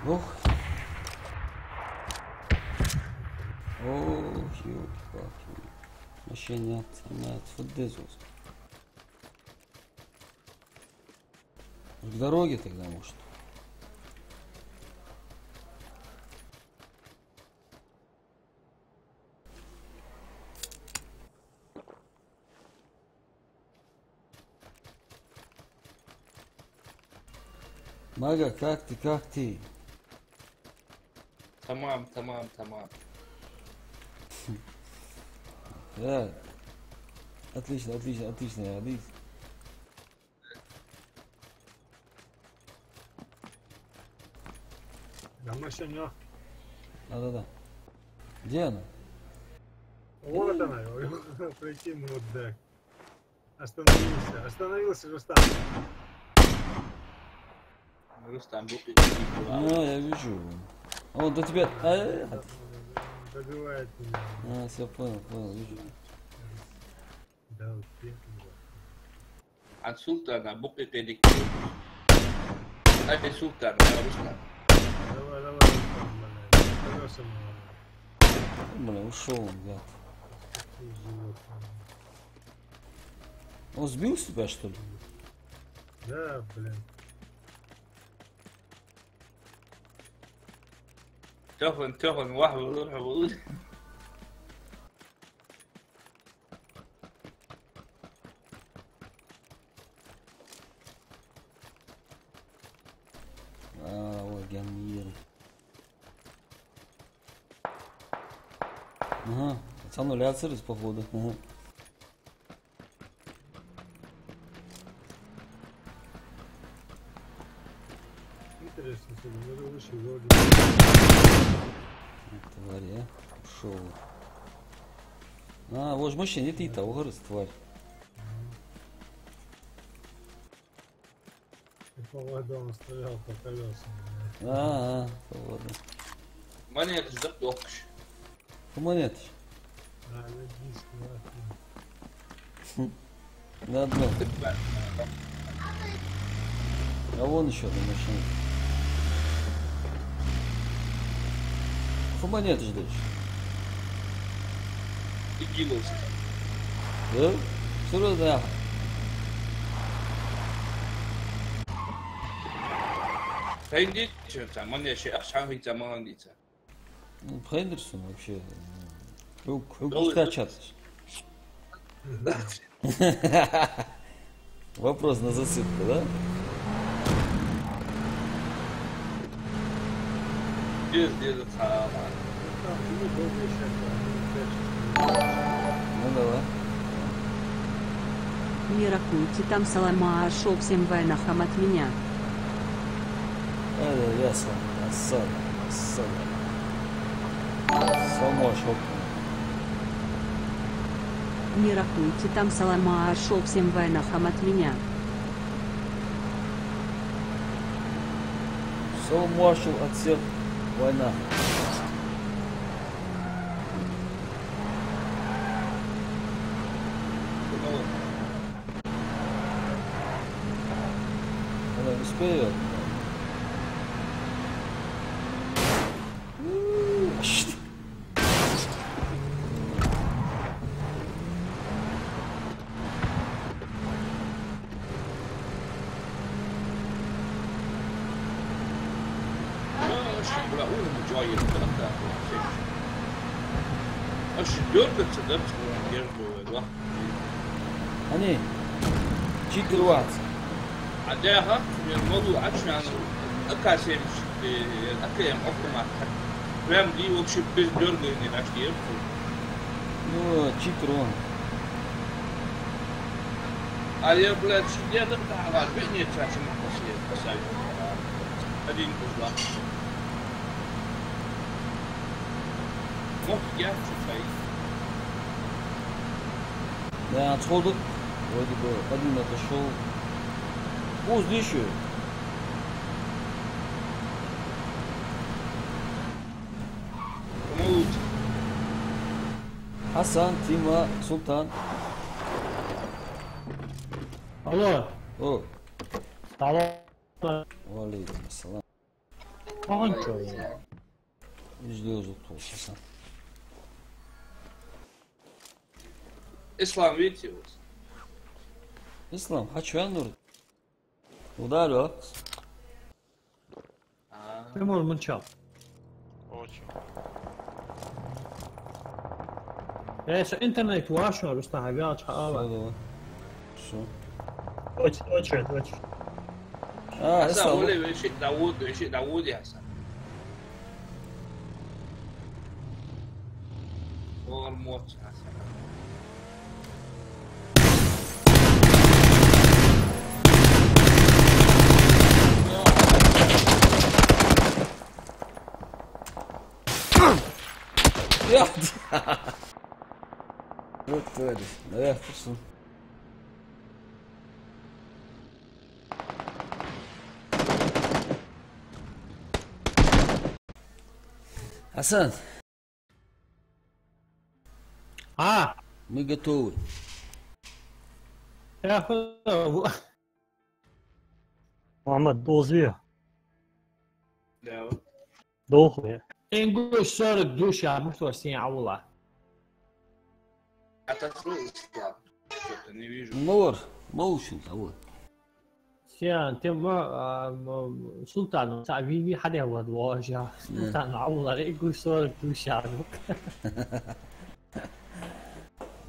Ох. Ох, ёлки-палки. Вообще нет, нет, фудезус. К дороге тогда, может. Мага, как ты, как ты? Tamam. Да. Отлично, Адис. На машине. Да. Где она? Вот она, пройти мудак. Остановился, Рустам. Рустам, букет. Ну, я вижу. Он до тебя... Добивает меня. Все, понял, вижу. Да, успех. An Sultana, букет эдик. Ай, Султан, Рустам. Давай, Рустам, блядь. Колеса мне. Бля, ушел он, гад. Какие животные. Он сбил себя, что ли? Да, блин. تهن واحد بيقول جميل. Ага, пацан ляцерис, походу. Ага. Интересно, что ли, выше вроде. Тварь, ушел. Вот же мужчина, ты-то, угорыз, тварь. И по водам стоял по колесам. Поводу. монеты запёкш. Монеты. Логись, нахуй. На одно. А вон еще одна машина. Монеты ждешь? Иди лост. Да? Все равно, да. Пойди, что там, монеты, а шанги там монеты. Ну, Хендерсон вообще. Скачат. Вопрос на засыпку, да? Где там? Ну давай. Не рахуйте там салама, а шел всем войнахам от меня. Ясно. Осада. Само шел. Не рахуйте там салама, а шел всем войнахам от меня. Маршал от всех война. Она успеет. Они читывать. А да, ха, الموضوع عشان أكاسم أكيم أفرمات. прям دي вообще без дёргания начали. Ну, читрон. А я, блядь, я там давал, не трачу на посылку. Один кузла. Вот я чувствую. Да, отходу. Вроде бы один отошел. О, здесь еще. Кому лучше? Хасан, Тима, Султан. Алло, О, Алло. وعليكم السلام. يجوز الطول حسن. اسلام فيديوز. اسلام حكي عن نور. ودارو. تمر من شاف. Очень. ايش انترنت واشو رستها بياج حقابة. شو؟ وش. حسن اسلام. ولا شيء داوود يا حسن. هو الموت حسن. يا رد لا يخصم. حسن ميجاتول يا اخي محمد دوزيه لا دوخه نقول صار الدوش يا مفتوسين عوضة. أتفرج يعني بيجوا. منور موشن اول. سيان تم سلطان تعبيني حدا هو الواجهة سلطان عوضة يقول صار الدوش يا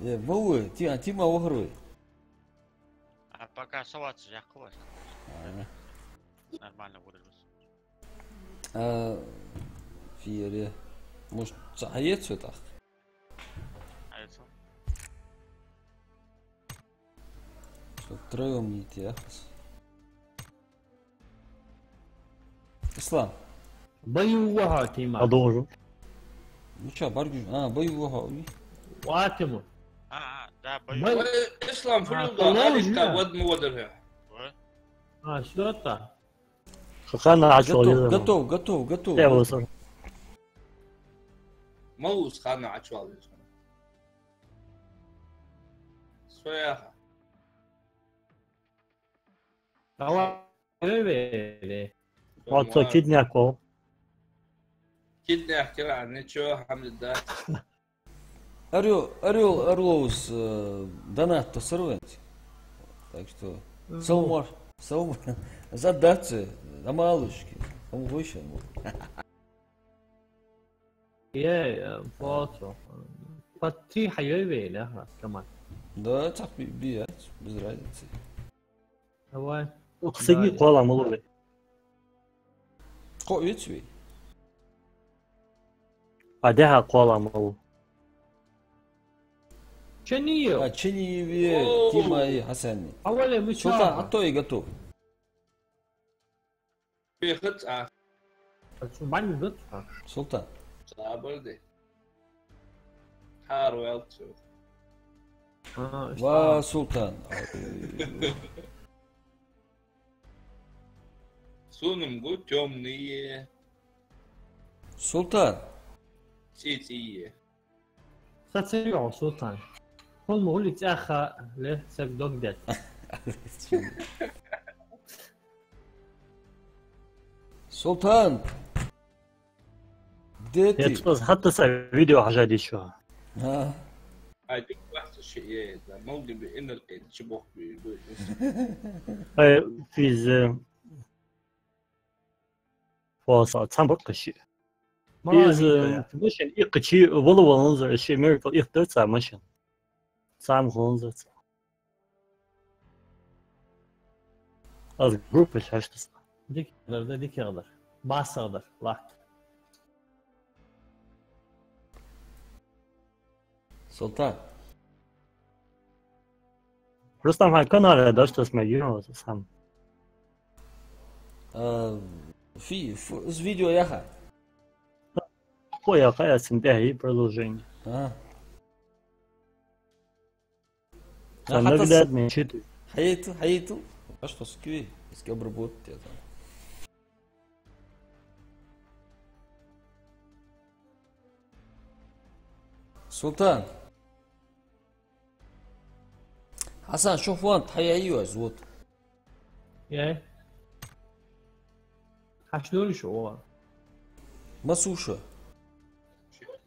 يا بو تي ما وهروي. Пока соваться легко. Нормально будет. في مش صحيت شو تاخ. Айцо. شو تريهم نيتي اخس. اسلام بيوها تيما ادوره مش برجو بيوها واتمو Да, بي- боюсь. اسلام في طلعوا الوضع جوا. هذه ود مودرها. شو تا خلنا عشوائي قطو لا وصل موس خلنا عشوائي. سويها. واتو كيدناكو كدني احكي عن نيتشو حمل الدات. أروس دانات تصرفت. Так что Саумар задаться намалышки. Он вышел. يا فاطمة فتي حيوي لها كمان Да, так бьет, без разницы. هو اقصي قولا مولوي قويتوي. بعدها قولا مولو شنيو تشيني في تيما حسن. أول مش سلطان عطوي قطو. في خطأ. شو بعدني بطفى سلطان. صابر دي. حار ويلتو. وسلطان. سونم قلت يوم نية. سلطان. سيتية. ستسيعو سلطان كل ما قولي تأخى له سك دوغدت سلطان. بديتي. يتصل حتى سوي فيديو حاجة شو ها. هاي واحد الشيء ده ممكن بإن الشبه في فاصل تنبق الشيء Biz machine iqchi volvo shi miracle iqtsa machine. Sam khonzat. Az group ish hashtas. ديك يقدر باص يقدر لاك سلطان. Rustam ha kanal dashtas me ju sam. في فيديو يا اخي. Хуя каяс интехи продолжение. Она видать не читает. حييتو اشطو سكوي بس قبل بوت يا زلمه. سلطان حسن شوف وين حي ايوه زوت يا شلون شو هو؟ مسوشة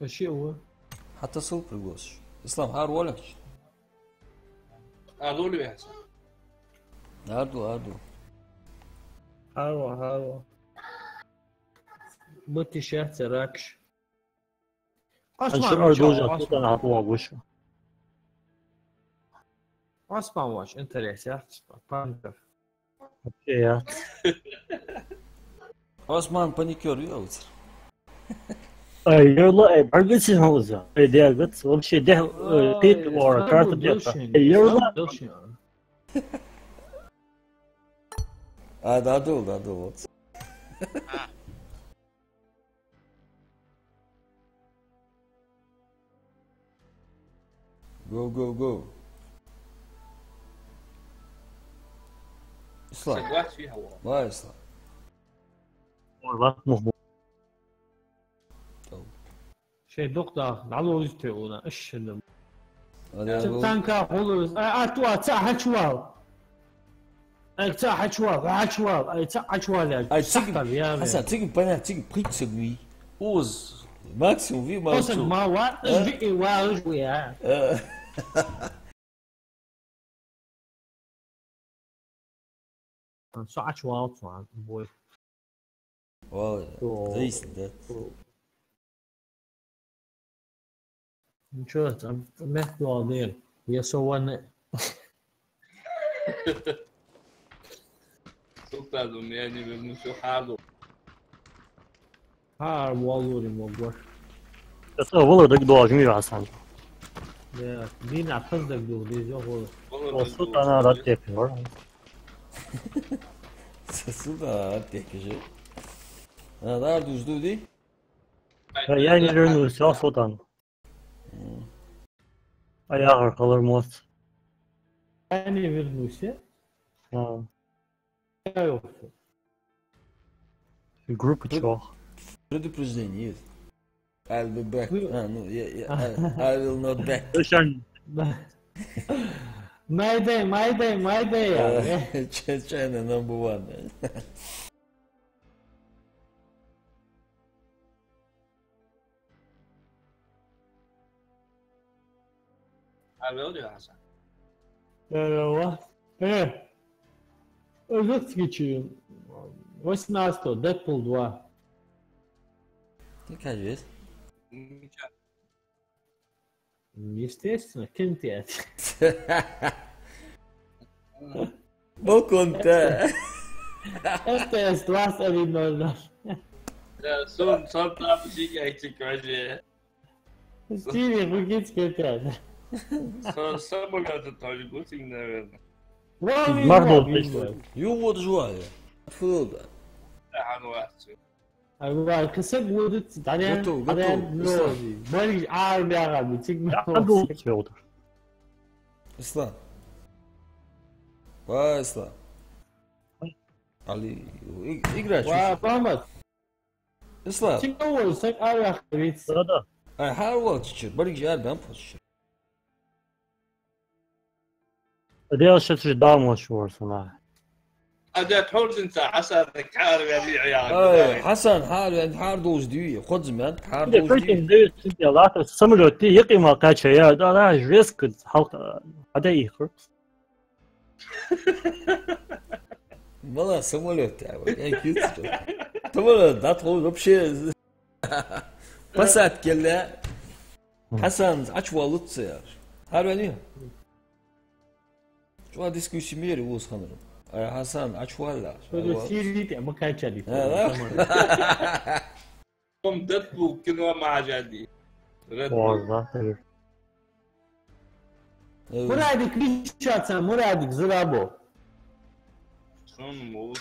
شو هو؟ حتى صوب القوس اسلام هار ولا هذول يا حسن هادو هاو بوتيشات راكش انشر دوجا توتان هاتوا وش اسمع واش انت ليش بانكر يا عثمان بانيكور يوتر اي يلا برجس هوزا اي دي قلت وش ده تيت اور كارت ديتا يلا هذا هدول جو اسلام سقوات فيها والله ما اسلام والله مضبوط شيء دكتور على يستونا ايش هذا تانكا خلص اتوا تاع حشوال اي تاع حشوال اي تاع حشوال اي تيجي حسن تيجي بنا تيجي بريك سوي اوز ماكسيموم في ما وصل ما واج ويا ساعة حشوال صار بوي واو زيس ده شفت محكي واضير يسوون سلطان يعني بمشو حاله هار والله موقف والله دك دوا جميل حسن دين اعتقد دو دي جو وصلت انا رديت ورا سلطان تحكي شيء هذا أردو جدودي يعني لانه سلطان اي اخر قدر موت يعني فيرنوسي ايوه الجروب تشوخ Ready president, I'll be back. No, I will not back. My day. China number one. هذول يا حسن ايه قلت geçiyorum. What's next to Deadpool 2? Какая есть? Естественно, كنت كنت انت استواس ابي نور صون تعرف شيء هيك كويس ستيري بقيت كنت صون ما تطلع قلت إنه مرضو يو جوايا فوضى عن واحد ايوه كسب ودت بعدين لوزي مالي عارف يا غبي تيجي اسلام اسلام علي اقرا محمد اسلام شنو اول سك اريا خريت هذا اي حاول تشير بريك جار بنفش ادي اشتش دام شو صناعه أداة حول أنت حسن حارب يا عيال اي حسن حار يعني حار دوز دي خذ زمان حار دوز فريكين دي لا تسملو تي يقي ما قاش يا لا ريسك حلقه هذا يخرب والله سمولو تاعو يعني كيوت تمام داتو بشي بسات كلا حسن اشوا لتصير هاروني شو ديسكوسي ميري ووس خمرو حسن اشوا سيري تاع ما كانش علي قم دتبو كذا مع جدي والله مرادك ليش شات مرادك زرابو شلون مو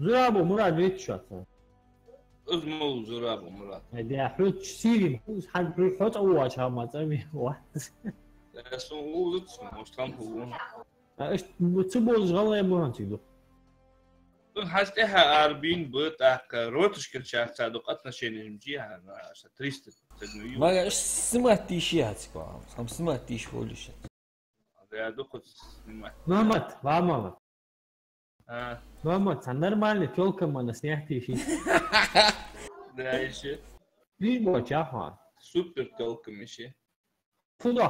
زرابو مراد ليش شات اسمه زرابو مراد هذا حوت سيري حق حوت اواش ما تبي واحد اسمه اسمه شلون هو ايش تبغى صغار يا مهندس حسيتها 40 بتاعك روتش كل شهر صادقتنا شيء نمجيها تريست تدنيو ما ايش سمعتي شيء هاتك هم سمعتي شو ولا شيء هذا دوك محمد Mama, це нормально, тёлка мене сняти ще. Да, еще. Візьмо чаха. Супер толком еще. Куди?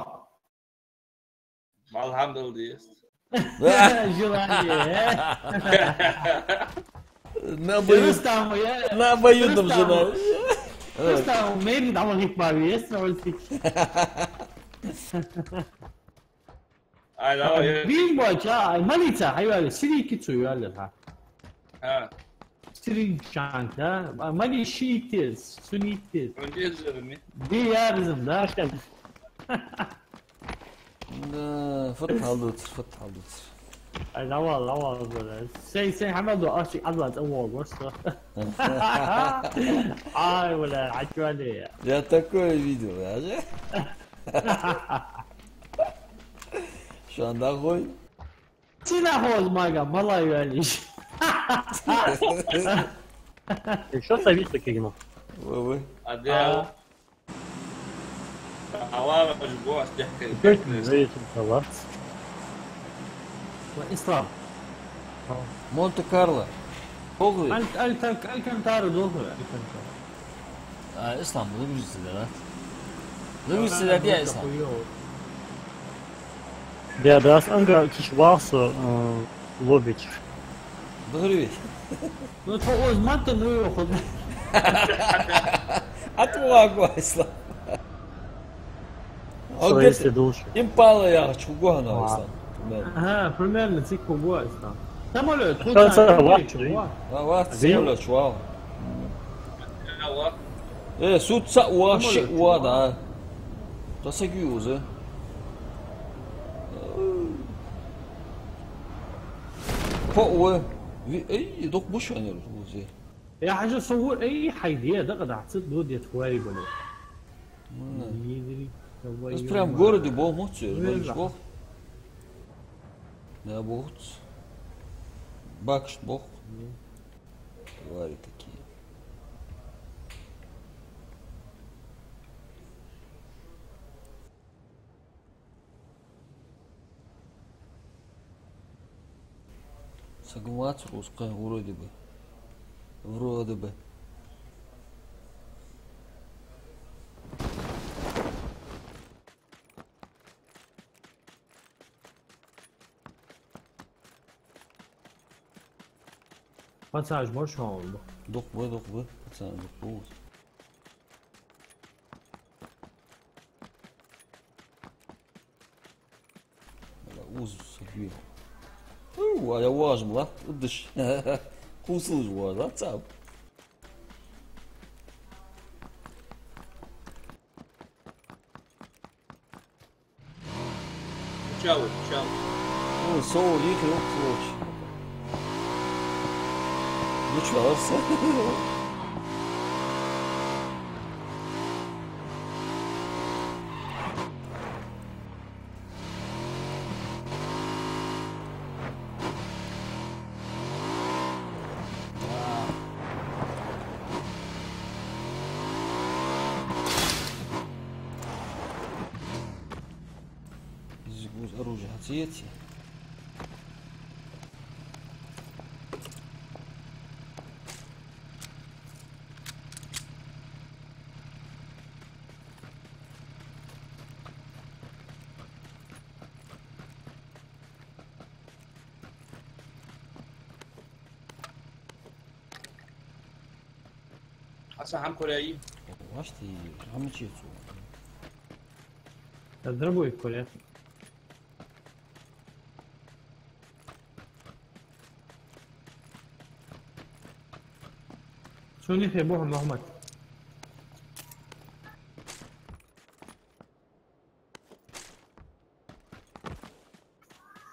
Алхамдулилlah есть. Желание, На обоюдном желании. Просто умеем довольно повесно. I know, yeah. Візьмо чаха, молиться, хай сирійки цуювали. Сирійчанк, да? Мали шиитез, сунитез. Он держит. Diyarızım da. فتح لوتر Ay lava böyle. Sen hemen de aşık Allah varsa. Ay ولا عجواني. Я такое видел, а? Şu anda koy. Сина хоз мага, мала yani. Что зависит кино? Вы. Адел. Алава жгос Как зависит салат? İslam. Монте-Карло. Oluyor. Alcantara doğru. İstanbul'da Gürcis'te var. Gürcis'te diye İstanbul. Да, да, Анга кишвался лобич. Doğru. Ну то o zaman da ne yok. Atma İslam. Если душу. Impala ya çubuğa na İslam. Ha, примерно цикл будет там. Самолет, Var, seyirler çuval. Sutsa uğa, şık uğa da. Nasıl güyüzü? فوق اي دوك مش يعني زي يا حاجه صور اي حيديه ده قد حسيت دود يا تواري بنو بس прям в городе был моци бог да бог бакш бог твари такие Согласен, русская вроде бы. Пацан, можешь он? Док вы, пацан, док. Уз сабил. Я важен, ла? Дыш. Кусылж var, la цап. Чау. Ну, соу, лихо, лоч. Ну чё, оружие отъедьте. Асахам Кореи. Бачите, гамчицу. Дорогой Коля. شو نيخي ابوهم محمد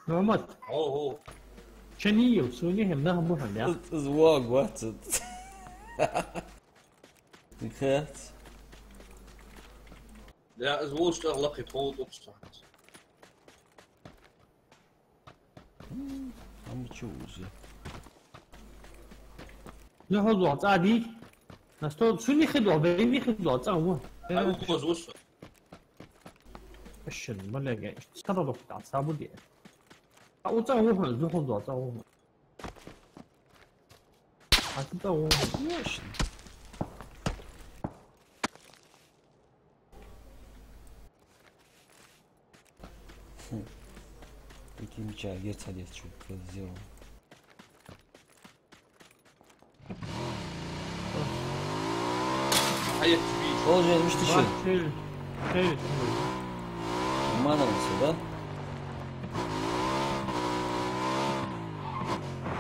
محمد اوه شنيو سوني هم نهم بوهم يا زواج واتد دخلت لا زوج اغلقي تفوت وبصحت عم تشوزي نهض وعطا دي نستو شو نيخدو بيني خدو وعطا هو هو زوج الشن ولا جاي اشترى له بتاع صابو دي وعطا هو نهض وعطا هو А куда он? Ясно. Прикинь, чай, герцогец что-то сделал. Hayat bir Положение мечты Bak şey. şey. Манался, да?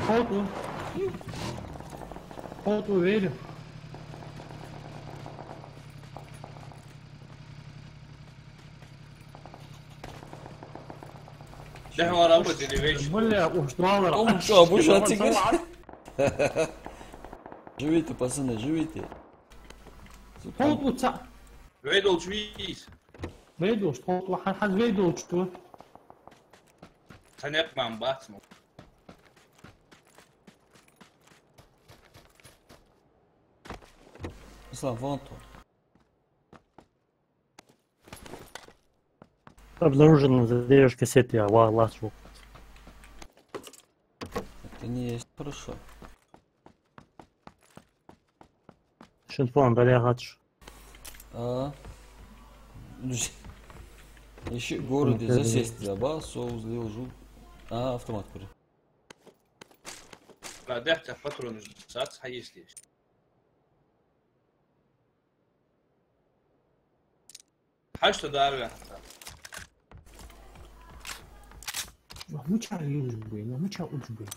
Koltuğu. Koltuğu verin. ده هو رابط elevation. Бля, устроила. Он что, больше отсекать? Живите, пацаны, живите. Koltuğu ça. بعيد الجويس. Veydoş, koltuğu haz veydoştu. Sen yapmam batma. Ислам, вон то. Обнаружена задержка сети Аваласу. Это не есть хорошо. Шинфон Далягадж. А? Еще в городе засесть заба, соус лежу. А, автомат курю. بعدها فترة ساعات حيسلي. حاجة داري. Mucha luz, güey, mucha uç, güey.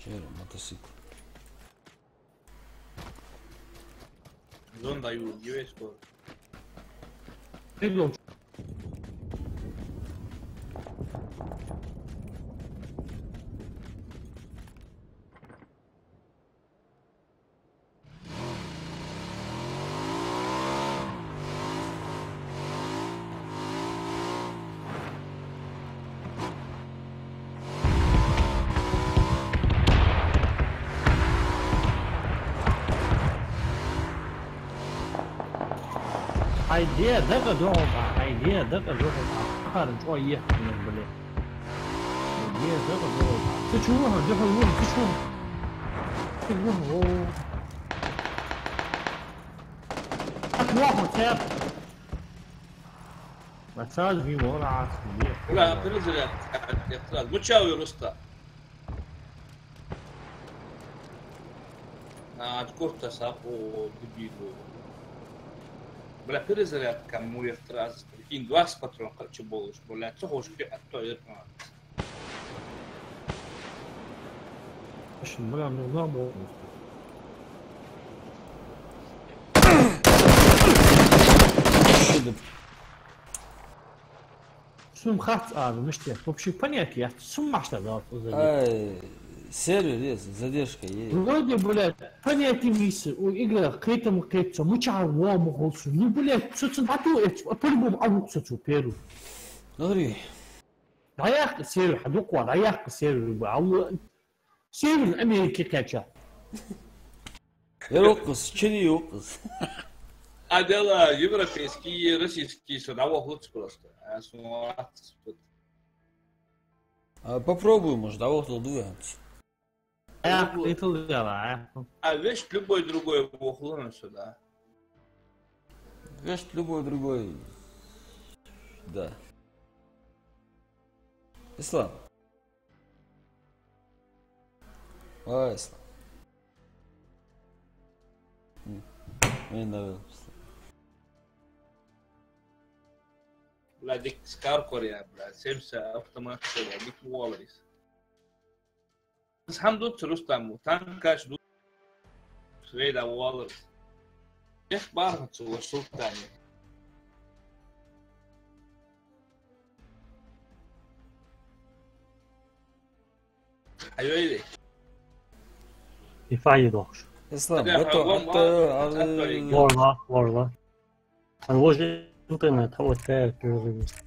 Черт, мотоцикл. Зон даю, девять скоро. Veydoş. Idea دقة دوما idea دقة دوما خارج شوية من البلاد idea دقة دوما تشوفها تشوفها تشوفها واحد ثابت ما تساعد في مولعة لا تنزل يا اختلاف بتشاوي رستا. Откуда сапо дебилу. Бля, перезаряд кому я в раз. Прикинь, 20 патронов, короче, болыш. Бля, что хочешь, а то это. بلا نظام Сум хат миште. Вообще понятно, я сум машта да. Ай, сервер есть, задержка есть. Вроде, блядь, понятие миссии, у игры к этому, муча вому голосу. Ну, блядь, что-то по-любому аукцию перу. Говори. Раяк сервер, hadوقوا رаяك сервер, сервер Америки кача. Йокус, чили йокус. А дела европейские, российские сюда лучше просто. Попробуй, может, а вот двигаться. Это дело, А вещь любой другой вохлон сюда. Вещь любой другой. Да. Ислам. Ислам. Мне нравится. Бля, дик скар Корея, бля, 70 автомат Корея, дик Уоллерис. الحمد لله رستم تانكاش دو سويدا Уоллерис. Ех барнат وصلت تاني. حبيبي İfade dokş. Ислам, Да, это... Varla. Вложи интернет, а вот так перезагрузка.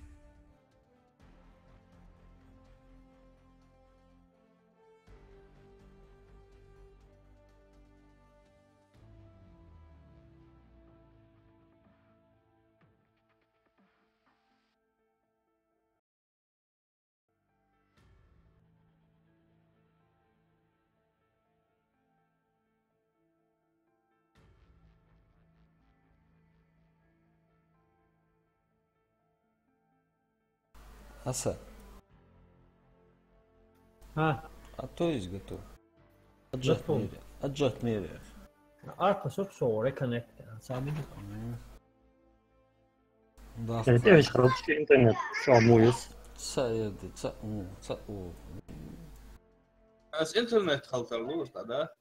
Аса. А то есть готов. Готов. Отжать мере. Arkası çok reconnect. Sami. Да. Это ведь хороший интернет. Что, муис? С интернет халтерлу да?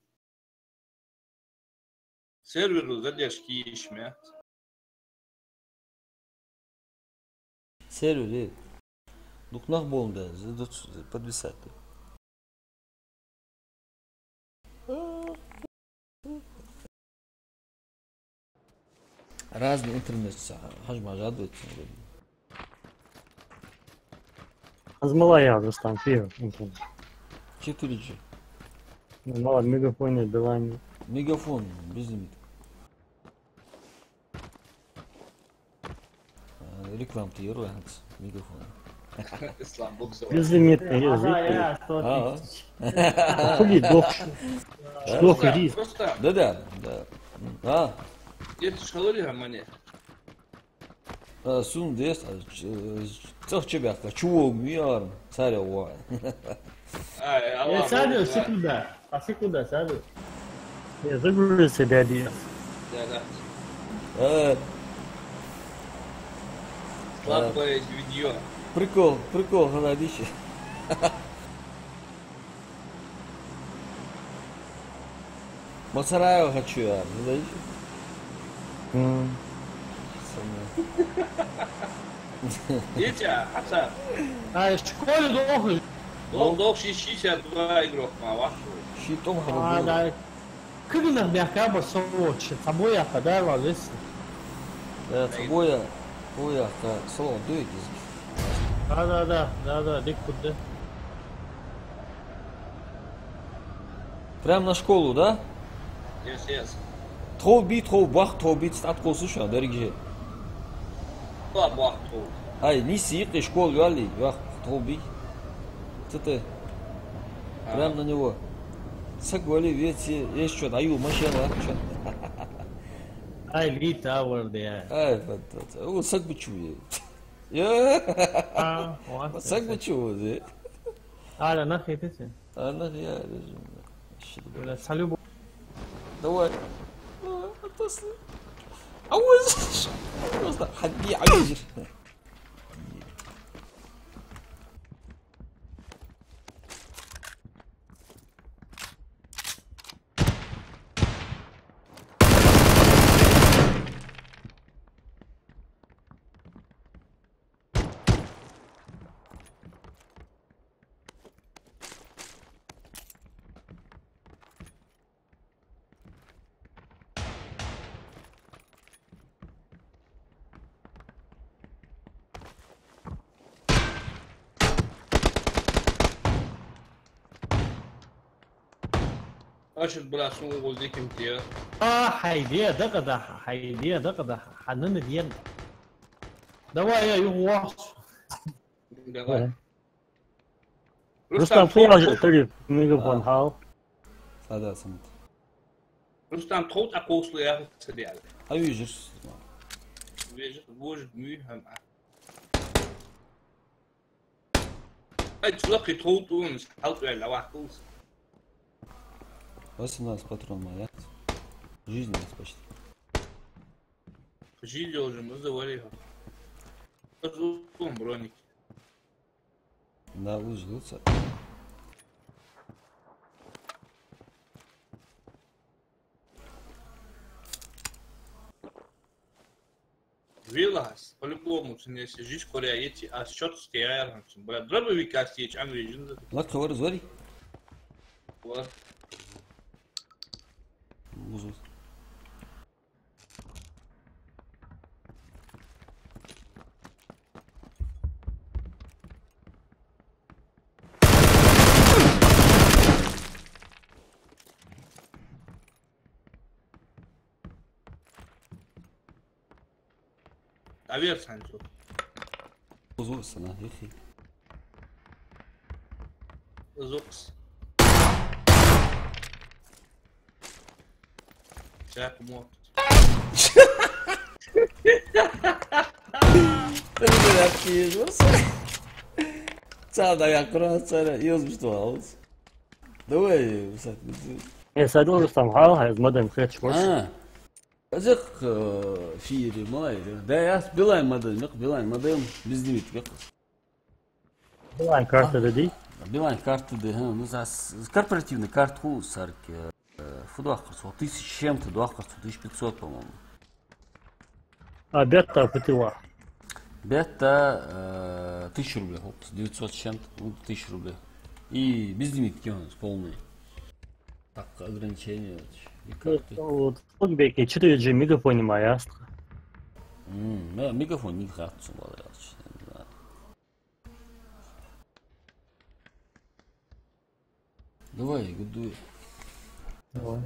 Серверу задержки ишмет. Сервер, духнах болда, подвисать. Разный интернет, хажма жадует. Азмалая Рустам, фир. интернет. 4G. Мало мегафоне, Билайне. Мегафон, безлимит. Рекламты еруянц, мегафон. Ислам боксов. Безлимитный Ya язык. 100 Хули, дох рис. Просто, Да. это шалори гамане. Сун дес, цох чебяка, чего миар, царя ва. Sadi секунда. А секунда, Sadi. Я загрузил себя один. Да. Слабое видео. Прикол, гладище. Моцараю хочу я, знаешь? Дитя, отца. А в школе долго. Долг 62 игрок на вашу. Щитом А храбрый. да. Кыгна мягко бы солочь. Собой я подала весь. Твоя, салон дует. Да, дик куда. Прям на школу, да? Yes. Тхобит, стат колсуша, дорогие. Бахту. Ай, не сиqi школу, вали, тхоби. Ты. Прям на него. Сагвали, ведь есть что, даю машина, что. Ай, ли тавер де. Ай, вот сагбучу. Сагбучу, да? А, на хитите. Она я. Салют. Давай. Отосли. Ауз. Просто хади ауз. Ашык брашын оғылды кем тия. Хайдия, да, ханын диен. Давай я его ваш. Давай. Рустам, фуяжи, тори мегафон хал. Сада самт. Рустам тот акослы я цедял. Ауз. Вежит, вожит мюхам. Ай, чулак и тот он халтуэль лавакус. 18 патрон моя. Жизнь у нас почти. Жили уже, мы завали. Позум броник. Да, ужился. Вилас, по-любому, если жизнь Корея эти, а счет стирает. Брат, дробовика стечь, а мы жили. Лак хавар звари. Вот. Ужас. Авер Санчо. Ужас, она, ихи. Зукс. Jack Mott. Ты меня пишешь. Сада я красавица, и что? Давай, سألوه سامحاه هيزمدن خير شوية. أزق فيري ماي ده ياس بلاين مدن مق بلاين مدن بزدميت مق. بلاين كارت دي. بلاين كارت ده ها نزاس корпоративный карт ху сарки фудуахар 1000 чем-то 1500 по-моему. А бета пытила. Бета 1000 рублей, 900 чем-то, 1000 рублей. И безлимитки он полный. Так, ограничения. Вот беки 4G мегафон маэстро. Мегафон не хатцу молодец. Давай, гудуй. Давай.